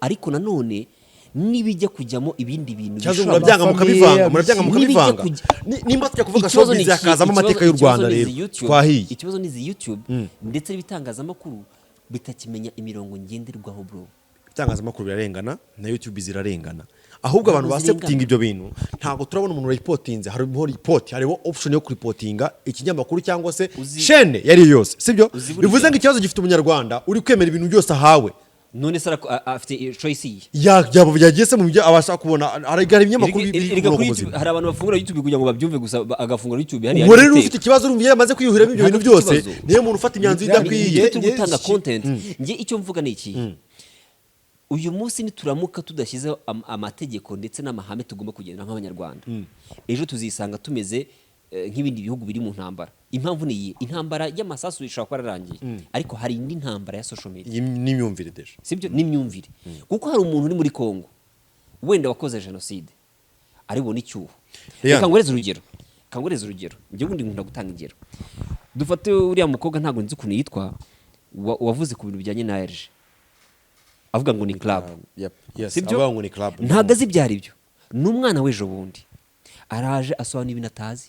ariko nanone nibijya kujyamo ibindi bintu murabyanga mukabivanga nimba tujya kuvuga showbiz yakazamo amateka y'u Rwanda rero twahiye ikibazo ni YouTube ndetse n'ibitangazamakuru bitakimenya imirongo ngenderwaho bro ibitangazamakuru birarengana na YouTube zirarengana ahubwo abantu baseputinga ibyo bintu ntabwo turabona umuntu reportinze hariho report hariho option yo kuripotinga ikinyamakuru cyangwa se chaîne yari yose sibyo bivuze ngo ikibazo gifite umunyarwanda uri kwemera ibintu byose ahawe none sara afite choice yagiye se mu byo abasha kubona harigara ibinyamakuru hari abantu bafungura YouTube kugira ngo babyumve gusa agafungura YouTube hari ubu rero ufite ikibazo urumva yamaze kwiyuhiramo ibyo bintu byose niyo muntu ufata imyanzuro idakwiye turi gutanga content nge icyo mvuga ni iki uyu munsi nituramuka tudashyizeho amategeko ndetse n'amahame tugomba kugendera nk'abanyarwanda ejo tuzisanga tumeze nk'ibindi bihugu biri mu ntambara. Impamvu ni iyi, intambara y'amasasu ishobora kuba yararangiye ariko hari indi ntambara ya social media n'imyumvire deje, sibyo? n'imyumvire kuko hari umuntu uri muri Kongo wenda wakoze genocide aribona icyuho. Reka ngoreze urugero njye ubundi nkunda gutanga ingero. Dufate uriya mukobwa ntabwo nzi ukuntu yitwa wavuze ku bintu bijyanye na RG avuga ngo ni club, sibyo? Ntabwo azi ibyo ari byo, n'umwana w'ejo bundi araje asobanura ibintu atazi.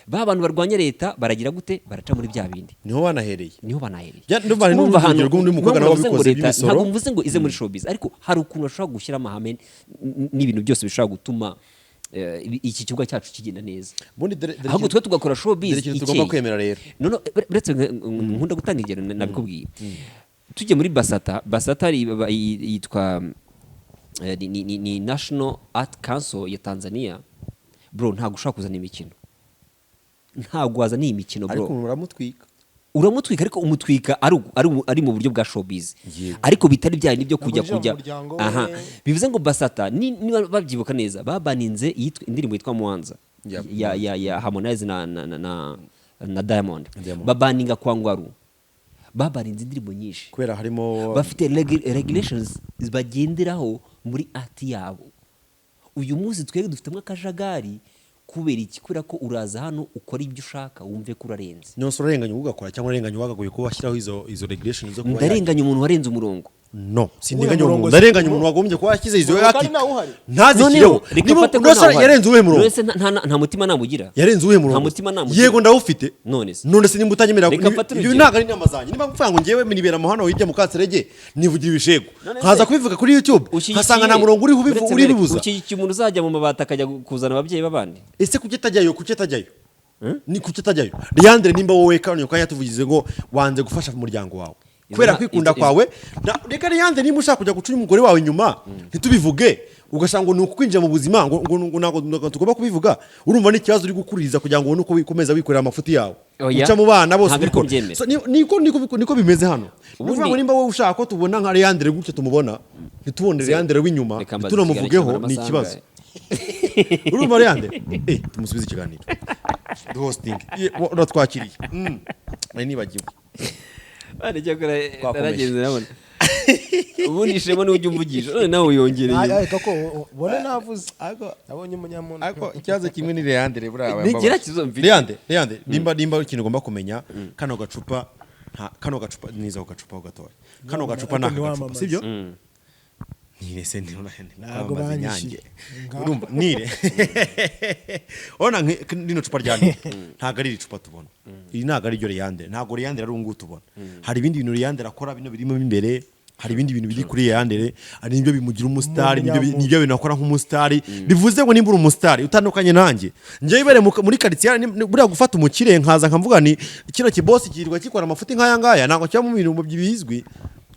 Ba bantu barwanya leta baragira gute? Baraca muri bya bindi. Niho banahereye. Numva hano ntabwo mvuze ngo ize muri showbiz ariko hari ukuntu bashobora gushyira amahame n'ibintu byose bishobora gutuma iki kibuga cyacu kigenda neza. Ahubwo twe tugakora showbiz tugomba kwemera rero. None uretse nkunda gutanga ingero nabikubwiye. Tujye muri Basata yitwa ni National Art Council ya Tanzania. Bro, ntabwo ushaka kuzana imikino, ntabwo wazana imikino bro, ariko uramutwika ariko umutwika ari mu buryo bwa showbiz ariko bitari bya nibyo kujya aha. Bivuze ngo Basata niba babyibuka neza babaninze indirimbo yitwa Mwanza ya Harmonize na Diamond, babaninga kwangwaru, babaninze indirimbo nyinshi kubera harimo bafite regulations bagenderaho muri art yabo. Uyu munsi twebwe dufitemo akajagari kubera iki? Kubera ko uraza hano ukora ibyo ushaka wumve ko urarenze. Nonse urarenganya ugakora cyangwa urarenganya wagagoye kuba washyiraho izo regulations zo kuba ndarenganya umuntu warenze umurongo. No, sindenganya umuntu, ndarenganya umuntu wagombye kuba yashyize izo yati ntazikireho. Niba yarenze uwe murongo, wese nta mutima namugira. Yarenze uwe murongo, nta mutima namugira. Yego ndawufite. None se nimba utanyemera ibyo ntago ari inama zanjye. Niba mvuga ngo ngewe minibera amahano hirya mu Katserege nivugira ibishego nkaza kubivuga kuri YouTube hasanga nta murongo uri bibuza. Ukikiye umuntu uzajya mu mabata akajya kuzana ababyeyi babandi. Ese kuki atajyayo ni kuki atajyayo? Leandre, nimba wowe kanyo kanya tuvugize ngo wanze gufasha umuryango wawe kubera kwikunda kwawe, reka Leandre nimba ushaka kujya gucura umugore wawe inyuma ntitubivuge ugasanga ngo nuko kwinjira mu buzima ngo nako tugomba kubivuga. Urumva n'ikibazo uri gukuririza kugira ngo nuko bikomeza wikorera amafuti yawe uca mu bana bose niko bimeze hano. Uvuga ngo nimba wowe ushaka ko tubona nka Leandre gutyo tumubona ntitubone Leandre w'inyuma tunamuvugeho ni ikibazo. Urumva Leandre tumusubize ikiganiro the hosting uratwakiriye nibagiwe bane cyakora narageze nabona ubundi Shema ni ujye umvugisha none nawe uyongereye ariko ko bone navuze ariko nabonye umunyamuntu ariko ikibazo kimwe ni Leandre buraba nigira kizo mfite. Leandre nimba ikintu ugomba kumenya kano gacupa niza ugacupa gatoya kano gacupa nagacupa sibyo nire se ntabwo banyange urumva nire ona ndino cupa ryane ntago ari icupa tubona iri ntago ari ryo Leandre, ntago Leandre ari ungu tubona. Hari ibindi bintu Leandre akora bino birimo imbere, hari ibindi bintu biri kuri Leandre ari nibyo bimugira umustar, nibyo bintu akora nk'umustar. Bivuze ngo nimba uri umustar utandukanye nanjye nje ibere muri quartier buriya gufata umukire nkaza nkamvuga ni kino kibosi kirwa gikora amafuti nkaya ngaya ntago cyo mu bintu byibizwi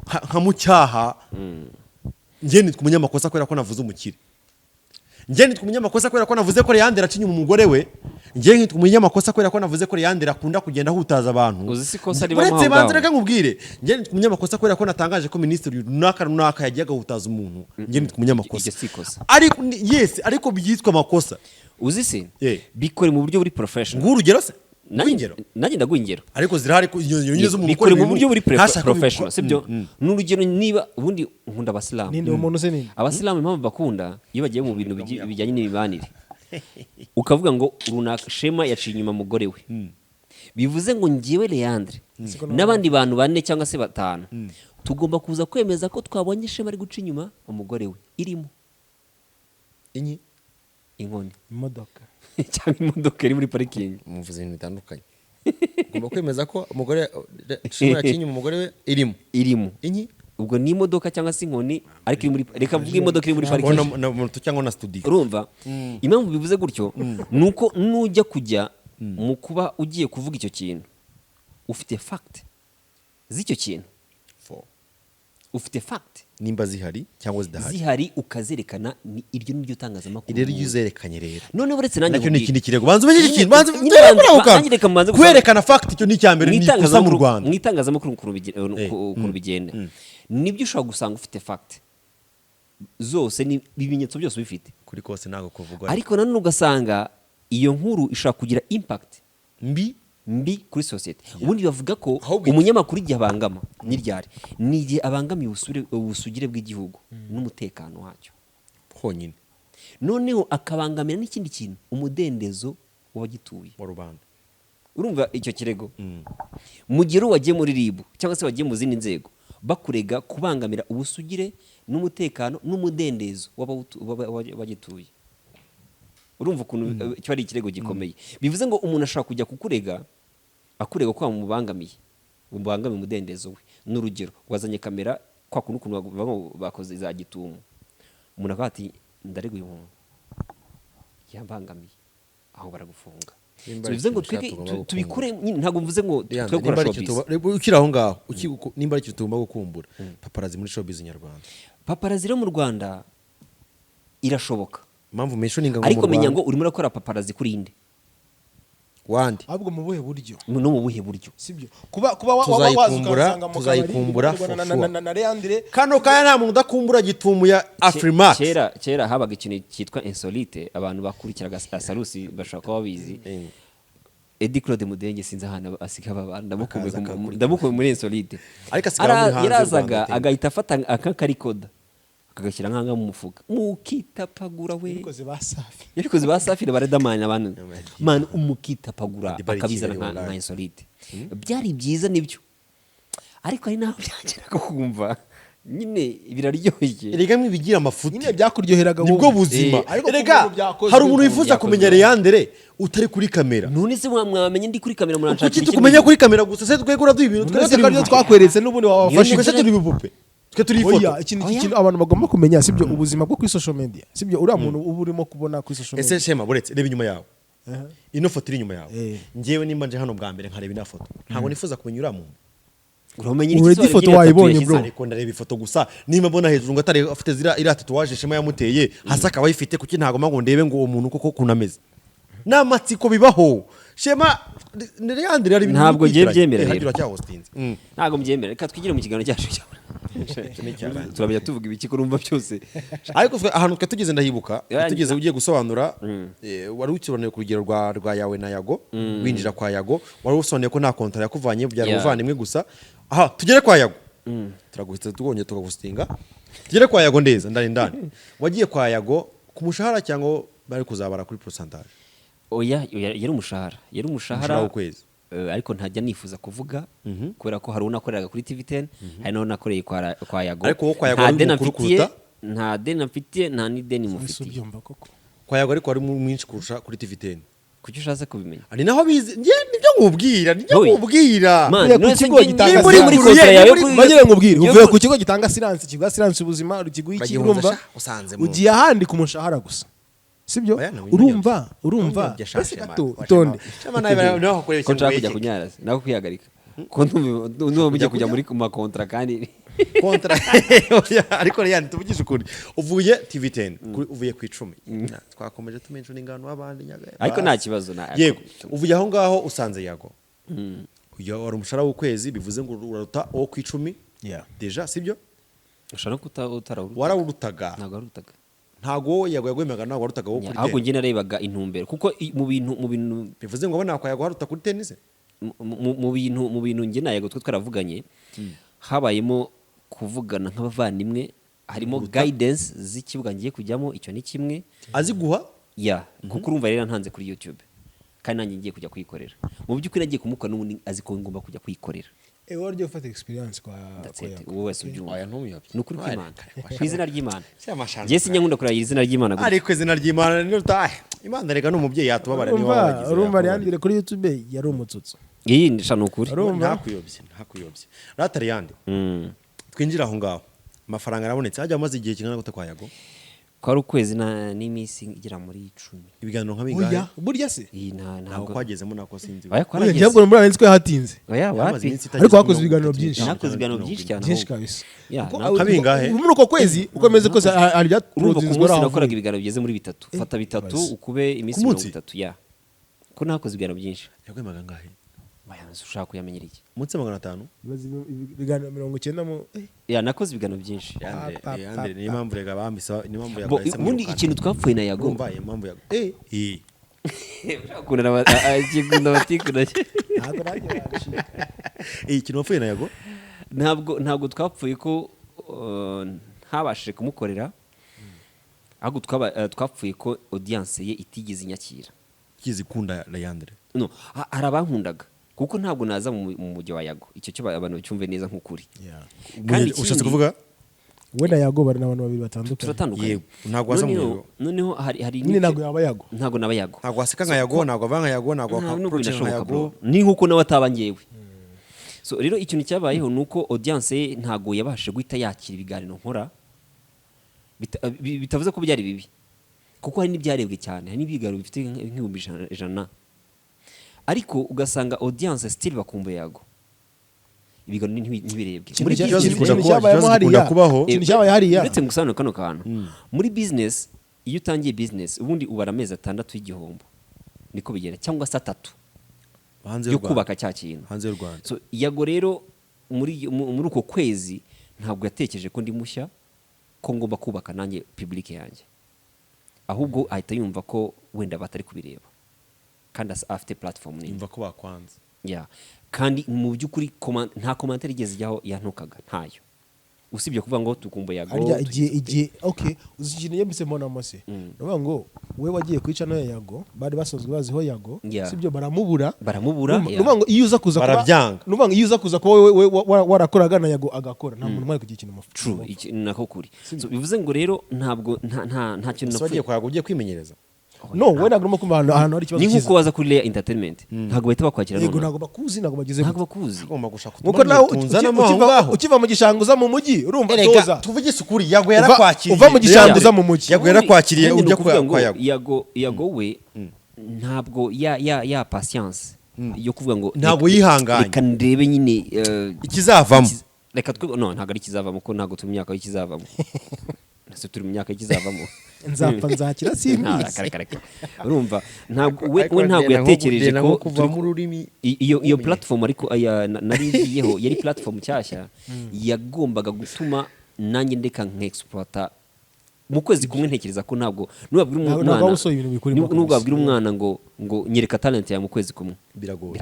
nka mucyaha. Nje nitwa umunyamakosa kwera ko navuze umukire, nje nitwa umunyamakosa kwera ko navuze ko Leandre acinye umugore we, nje nitwa umunyamakosa kwera ko navuze ko Leandre akunda kugenda hutaza abantu. Uzi sikosa riba mahanga. Uretse banze reka nkubwire, nje nitwa umunyamakosa kwera ko natangaje ko ministeri runaka yagiye gahutaza umuntu. Nje nitwa umunyamakosa ariko yes ariko byitwa amakosa. Uzi se bikore mu buryo buri professional. Ngurugero se nanjye ndaguingero ariko zirahari nyine zo mu bikore mu buryo buri professional sibyo. N'urugero niba ubundi nkunda abasilamu ninde umuntu se ninde abasilamu impamvu bakunda iyo bagiye mu bintu bijyanye n'imibanire ukavuga ngo runaka Shema yaciye inyuma mugore we, bivuze ngo ngiwe Leandre n'abandi bantu bane cyangwa se batanu tugomba kuza kwemeza ko twabonye Shema ari guca inyuma umugore we irimo inkoni imodoka cyangwa imodoka iri muri parikingi. Muvuze ibintu bitandukanye. Ugomba kwemeza ko umugore Shema yaciye umugore we irimo ubwo ni imodoka cyangwa se inkoni ariko iri muri reka vuga imodoka iri muri parikingi na moto cyangwa na studio. Urumva impamvu bivuze gutyo nuko nujya kujya mu kuba ugiye kuvuga icyo kintu ufite fact z'icyo kintu ufite fact nimba zihari cyangwa zihari ukazerekana iryo n'iryo tangazamakuru rero yuzerekanye rero none uretse nanjye nacyo ni ikindi kirego banze umenye ikintu banze kwerekana fact icyo ni cyambere ni kuza mu Rwanda mu itangazamakuru kuru bigenda nibyo ushobora gusanga ufite fact zose ni ibimenyetso byose bifite kuri kose ntago kuvugwa ariko nanone ugasanga iyo nkuru ishobora kugira impact mbi kuri society ubundi bavuga ko umunyamakuru igihe abangama n'iryari ni igihe abangamiye ubusugire bw'igihugu n'umutekano wacyo honyine noneho akabangamira n'ikindi kintu umudendezo w'abagituye mu rubanda urumva icyo kirego mu gihe wagiye muri ribu cyangwa se wagiye mu zindi nzego bakurega kubangamira ubusugire n'umutekano n'umudendezo w'abagituye urumva ukuntu cyo ari ikirego gikomeye bivuze ngo umuntu ashaka kujya kukurega akurega ko mubangamiye umudendezo we n'urugero wazanye kamera kwa kuntu bakoze za gitumo umuntu akavuga ati ndarega uyu muntu yambangamiye aho baragufunga bivuze ngo tubikore ntabwo mvuze ngo twekora showbiz ukiri aho ngaho nimba ari ikintu tugomba gukumbura paparazi muri showbiz nyarwanda paparazi rero mu Rwanda irashoboka impamvu mentioning ngo ariko menya ngo urimo urakora paparazi kuri inde wandi ahubwo mu buhe buryo no mu buhe buryo sibyo kuba tuzayikumbura na Leandre kano kaya nta muntu udakumbura gitumu ya Afrimax kera habaga ikintu cyitwa insolite abantu bakurikiraga Salusi bashaka kuba babizi Edi Claude Mudenge sinzi ahantu asigaba ndamukumbuye muri insolite ariko asigaba muri yarazaga agahita afata akakarikoda akagashyira nkanga mu mufuka mukitapagura we yarikoze ba Safi na baredamana abantu man umukitapagura akabizana nka insolite byari byiza nibyo ariko ari naho byageraga kumva nyine biraryoshye erega bigira amafuti nyine byakuryoheraga nibwo buzima erega hari umuntu wifuza kumenya Leandre utari kuri kamera none se mwamenye ndi kuri kamera muranshakira iki tukumenya kuri kamera gusa se twekura duha ibintu twese kandi twakweretse n'ubundi wabafashe twese turi bibupe twe turi ifoto ikintu abantu bagomba kumenya sibyo ubuzima bwo kuri social media sibyo uriya muntu uba urimo kubona kuri social media ese Shema buretse reba inyuma yawe ino foto iri inyuma yawe ngewe nimba nje hano bwa mbere nkareba ina foto ntabwo nifuza kumenya uriya muntu uramenye iki foto wayibonye bro ariko ndareba ifoto gusa nimba mbona hejuru ngo atari afite iriya tatuwaje Shema yamuteye hasi akaba ayifite kuki ntabwo ngo ndebe ngo uwo muntu koko kunameze n'amatsiko bibaho Shema Leandre ari ntabwo giye byemera rero ntabwo mbyemera reka twigire mu kiganiro cyacu turabya tuvuga ibiki ko rumva byose ariko ahantu twe tugeze ndahibuka tugeze ugiye gusobanura wari ukibonaye ku rugero rwa yawe na Yago winjira kwa Yago wari usobanuye ko nta kontra yakuvanye byari ubuvandimwe gusa aha tugere kwa Yago turaguhita tugongeye tukagustinga tugere kwa Yago ndeza ndani wagiye kwa Yago ku mushahara cyangwa bari kuzabara kuri pourcentage oya yari umushahara w'ukwezi ariko ntajya nifuza kuvuga kubera ko hari unakoreraga kuri TV10 hari naho nakoreye kwa Yago ariko wo kwa Yago ari mukuru kuruta nta deni mfitiye nta n'ideni mufitiye kwa Yago ariko ari mwinshi kurusha kuri TV10 kuki ushaze kubimenya ari naho bize nje nibyo nkubwira ku kigo gitanga muri kontra yawe bagire nkubwire uvuye ku kigo gitanga silence kigo silence ubuzima rukiguha iki urumva ugiye ahandi ku mushahara gusa sibyo urumva ese gato tonde ko nshaka kujya kunyara nako kwihagarika ko ndumva mujye kujya muri makontra kandi kontra ariko Leandre tuvugisha ukuri uvuye TV10 uvuye ku 10 twakomeje tumenshona ingano abandi nyaga ariko nta kibazo yego uvuye aho ngaho usanze Yago uyo wari umushara w'ukwezi bivuze ngo uraruta wo ku 10 deja sibyo ushaka utarawuruta warawurutaga ntago Yago yagwemaga nago warutaga wo kuri ahubwo ngiye narebaga intumbero kuko mu bintu bivuze ngo abana kwa Yago haruta kuri tennis mu bintu ngiye na Yago twe twaravuganye habayemo kuvugana nk'abavandimwe harimo guidance z'ikibuga ngiye kujyamo icyo ni kimwe aziguha kuko urumva rero ntanze kuri YouTube kandi nanjye ngiye kujya kuyikorera mu by'ukuri nagiye kumukora n'ubundi azi ko ngomba kujya kuyikorera waryo ufata experience kwa wowe wese ubyumva n'ukuri kw'Imana kw'izina ry'Imana ngiye sinyakunda kuraya izina ry'Imana ariko izina ry'Imana ni Imana rega n'umubyeyi yatubabara ni wabagize urumva Leandre kuri YouTube yari umutsutso iyi ndisha n'ukuri ntakuyobye rata Leandre twinjira aho ngaho amafaranga arabonetse hajya amaze igihe kingana gute kwa Yago kwari ukwezi n'iminsi igera muri 10 ibiganiro nka bingahe burya se ntabwo kwagezemo nako sinzi yabwo muri abenzi ko yahatinze ariko wakoze ibiganiro byinshi nakoze ibiganiro byinshi cyane byinshi kabisa kabingahe muri uko kwezi ukomeze kose ari bya produce nakoraga ibiganiro bigeze muri 3 fata 3 ukube iminsi 30 ko nakoze ibiganiro byinshi yagwemaga ngahe bayanze ushaka kuyamenyera iki munsi 500 ibiganiro 90 mu ya nakoze ibigano byinshi Leandre ni impamvu rega bambisa ni impamvu bo ubundi ikintu twapfuye na Yago urumva impamvu Yago ushakunda akikunda batikunda ntabwo nanjye barashika ikintu wapfuye na Yago ntabwo twapfuye ko ntabashije kumukorera ahubwo twapfuye ko audience ye itigeze inyakira kizikunda Leandre no arabankundaga kuko ntabwo naza mu mujyi wa Yago icyo cyo abantu cyumve neza nk'ukuri kandi ushatse kuvuga we na Yago bari n'abantu babiri batandukanye turatandukanye ntabwo waza mu Yago noneho hari nyine ntabwo yaba Yago ntabwo naba Yago ntabwo waseka nka Yago ntabwo avanga Yago ntabwo approach nka Yago ni nkuko nawe ataba ngewe so rero ikintu cyabayeho nuko audience ye ntabwo yabashije guhita yakira ibiganiro nkora bitavuze ko byari bibi kuko hari n'ibyarebwe cyane hari n'ibiganiro bifite nk'ibihumbi 100 ariko ugasanga audience still bakumbuye Yago ibiganiro ntibirebwe muri ikintu cyabaye hariya uretse gusobanura kano kantu muri business iyo utangiye business ubundi ubara amezi 6 y'igihombo niko bigera cyangwa se 3 yo kubaka cya kintu hanze y'u Rwanda so Yago rero muri uko kwezi ntabwo yatekereje ko ndi mushya ko ngomba kubaka nanjye public yanjye ahubwo ahita yumva ko wenda batari kubireba kandi afite platform nini yumva ko bakwanze kandi mu by'ukuri nta commentaire igeze ijyaho yantukaga ntayo usibye kuvuga ngo tukumbuye Yago arya igihe okay uzikinye yembise mbona mose no ngo we wagiye kwica no Yago bari basozwe baziho Yago sibyo baramubura no ngo iyo uza kuza barabyanga no ngo iyo uza kuza ko we warakoraga na Yago agakora nta muntu mwari kugira ikintu mufu true nako kuri so bivuze ngo rero ntabwo nta kintu napfuye kwa Yago ugiye kwimenyereza no we nagomba kumva ahantu hari ikibazo ni nkuko waza kuri Leya Entertainment ntabwo bahita bakwakira none ntabwo bakuzi ntabwo bageze ntabwo bakuzi ugomba gushaka uko nawe ukiva mu gishanguza mu mujyi urumva toza tuvugisha ukuri Yago yarakwakiriye uva mu gishanguza mu mujyi Yago yarakwakiriye ujya kwa Yago we ntabwo ya patience yo kuvuga ngo ntabwo yihanganye reka ndebe nyine ikizavamo reka no ntabwo ari ikizavamo ko ntabwo turi mu myaka y'ikizavamo nase turi mu myaka y'ikizavamo nzapfa nzakira simbizi urumva we ntabwo yatekereje ko kuva mu rurimi iyo platform ariko narigiyeho yari platform cyashya yagombaga gutuma nanjye ndeka nk'exploiter mu kwezi kumwe ntekereza ko ntabwo nubabwira umwana ngo nyereka talent ya mu kwezi kumwe biragoye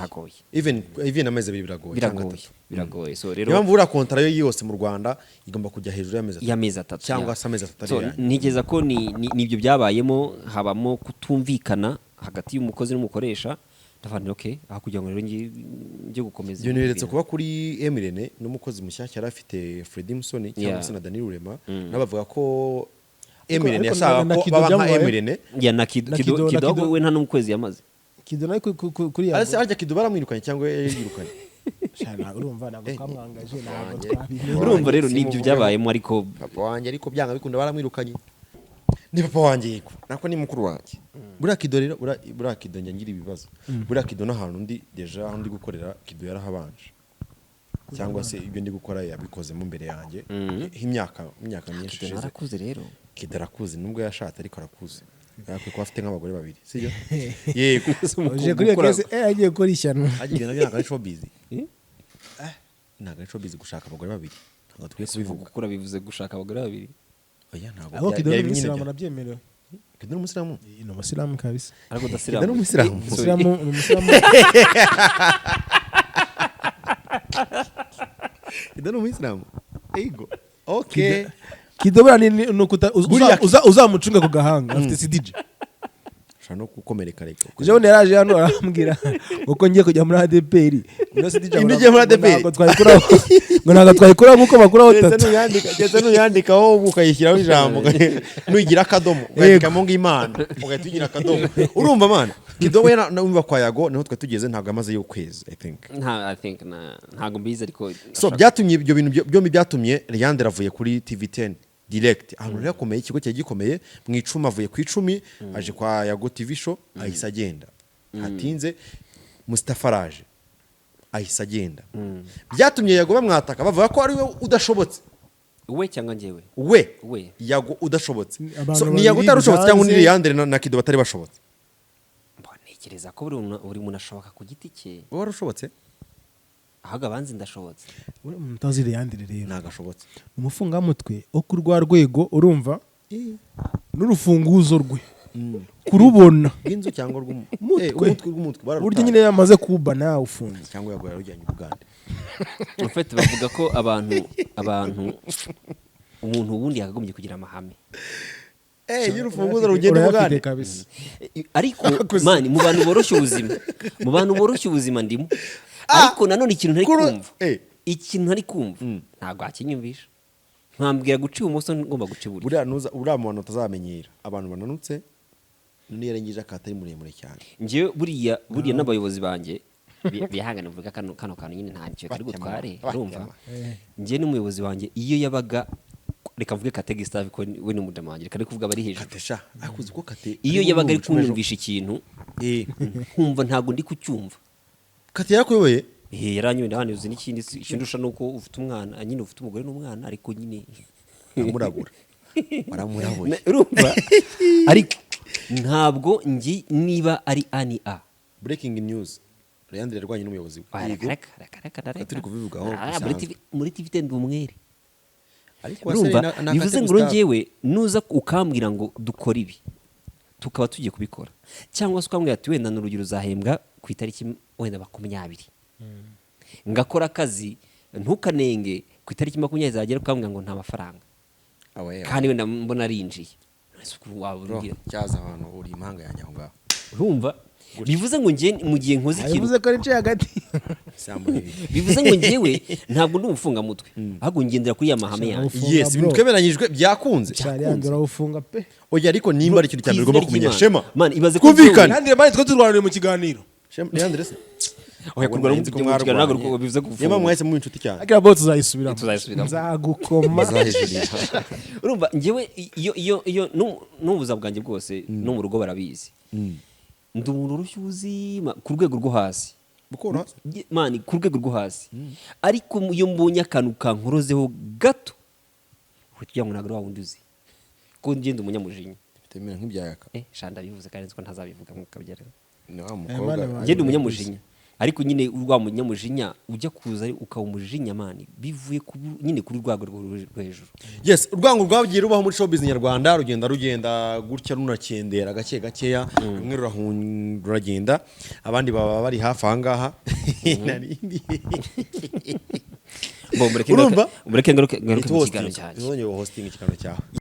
even ameze biragoye so rero niba mvura contrat yo yose mu Rwanda igomba kujya hejuru y'amezi 3 cyangwa se amezi 3 nigeza ko nibyo byabayemo habamo kutumvikana hagati y'umukozi n'umukoresha ndavana okay aha kugira ngo rero ngiye gukomeza ibyo niretse kuba kuri Emirene n'umukozi mushyashya yari afite Freddy Musoni cyangwa se na Daniel Rurema nabavuga ko Emirene yashaka ko baba nka Emirene ya na Kido we nta n'umukwezi yamaze Kido nayo kuri Yago arya Kido baramwirukanye cyangwa yirukanye shana urumva ntabwo twamwangaje ntabwo twabimenye urumva rero nibyo byabayemo ariko papa wanjye ariko byanga bikunda baramwirukanye ni papa wanjye yego nako ni mukuru wanjye buriya Kido rero buriya Kido njye ngira ibibazo buriya Kido n'ahantu ndi deja aho ndi gukorera Kido yarahabanje cyangwa se ibyo ndi gukora yabikozemo mbere yanjye imyaka myinshi ishize arakuze rero Kido arakuze nubwo yashatse ariko arakuze yakwiye kuba afite nk'abagore babiri sibyo yego uje kuri kese agiye gukora ishyano agiye nabyo ntabwo ari showbiz ntabwo ari showbiz gushaka abagore babiri ntabwo tukwiye kubivuga gukora bivuze gushaka abagore babiri oya ntabwo aho Kido ni Umusiramu nabyemerewe Kido ni Umusiramu ni Umusiramu kabisa ariko Kido ni Umusiramu Kido ni Umusiramu ego okay Kido bura ni ukuta uzamucunga ku gahanga afite CDJ no gukomereka reka je wone yaraje hano arambwira uko ngiye kujya muri ADPR no CDJ ngo twayikora nkuko bakuraho tatu nuyandikaho ukayishyiraho ijambo nuyigira akadomo ukayandikamo ng'Imana ugahita ugira akadomo urumva mana Kido we numva kwa Yago niho twe tugeze ntabwo amaze y'ukwezi I think ntabwo mbizi ariko so byatumye ibyo bintu byombi byatumye Leandre avuye kuri TV10 direct ahantu rero komeye ikigo cye gikomeye mu icuma avuye ku 10 aje kwa Yago TV show ahisa agenda hatinze Mustafa Raje ahisa agenda byatumye Yago bamwataka bavuga ko ari we udashobotse we cyangwa ngewe we Yago udashobotse so ni Yago utarushobotse cyangwa ni Leandre na Kido batari bashobotse ntekereza ko buri muntu ashoboka ku giti cye wowe warashobotse ahubwo abanzi ndashobotse uri umuntu utazi Leandre rero ntagashobotse umufungamutwe wo ku rwa rwego urumva n'urufunguzo rwe kurubona rw'inzu cyangwa rw'umutwe burya nyine yamaze kuba nawe ufunze cyangwa yagoye yarujyanye Uganda en fait bavuga ko abantu umuntu wundi yakagombye kugira amahame y'urufunguzo rugenda Uganda ariko mani mu bantu boroshye ubuzima ndimo ariko nanone ikintu ntari kumva ntabwo akinyumvisha nkambwira guca ibumoso ngomba guca iburyo uriya muntu utazamenyera abantu bananutse none yarengeje akatari muremure cyane njyewe buriya n'abayobozi banjye bihangane mvuga kano kantu nyine ntacyo kari gutware urumva njye n'umuyobozi wanjye iyo yabaga reka mvuge kate Gustave ko we n'umudamu wanjye reka kuvuga bari hejuru katesha akuzi ko kate iyo yabaga ari kumwumvisha ikintu nkumva ntago ndi kucyumva kate yakuyoboye yaranyoye ndahane uzi n'ikindi ikindusha nuko ufite umwana nyine ufite umugore n'umwana ariko nyine amurabura baramurabura urumva ariko ntabwo ngi niba ari ani a breaking news Leandre yarwanye n'umuyobozi reka turi kubivugaho muri TV ndi umwere ariko urumva bivuze ngo njyewe nuza ukambwira ngo dukora ibi tukaba tugiye kubikora cyangwa se ukambwira ati wenda n'urugero uzahembwa ku itariki wenda 20 ngakora akazi ntukanenge ku itariki 20 zagera ukambwira ngo nta mafaranga kandi wenda mbona arinjiye cyaza abantu uri impanga yanjye aho ngaho urumva bivuze ngo njye mu gihe nkoze ikintu bivuze ko ari cyo hagati bivuze ngo njyewe ntabwo ndi umufunga mutwe ahubwo ngendera kuri ya mahame yanjye yes ibintu twemeranyijwe byakunze Leandre ufunga pe oya ariko nimba ari ikintu cyane ugomba kumenya Shema man ibaze kumvikana Leandre bari twe turwanira mu kiganiro Leandre se oya kurwara mu kiganiro ntabwo bivuze kufunga yema mwese mu inshuti cyane akira bo tuzayisubiramo nzagukoma urumva njyewe iyo n'ubuza bwanjye bwose no mu rugo barabizi ndi umuntu urushya ubuzima ku rwego rwo hasi mani ku rwego rwo hasi ariko iyo mbonye akantu kankorozeho gato kugira ngo ntabwo wawundi uzi ko ngenda umunyamujinya bitemera nk'ibyayaka shanda bivuze kandi nzi ko ntazabivuga mu kabyara umukobwa ngenda umunyamujinya ariko nyine urwa munyamujinya ujya kuza ukaba umujinya mani bivuye nyine kuri rwago rwo hejuru yes urwango rwagiye rubaho muri showbiz nyarwanda rugenda gutya runakendera gake gakeya rumwe ruragenda abandi baba bari hafi aha ngaha narindi mureke ngaruke mu kiganiro cyanjye hosting ikiganiro cyawe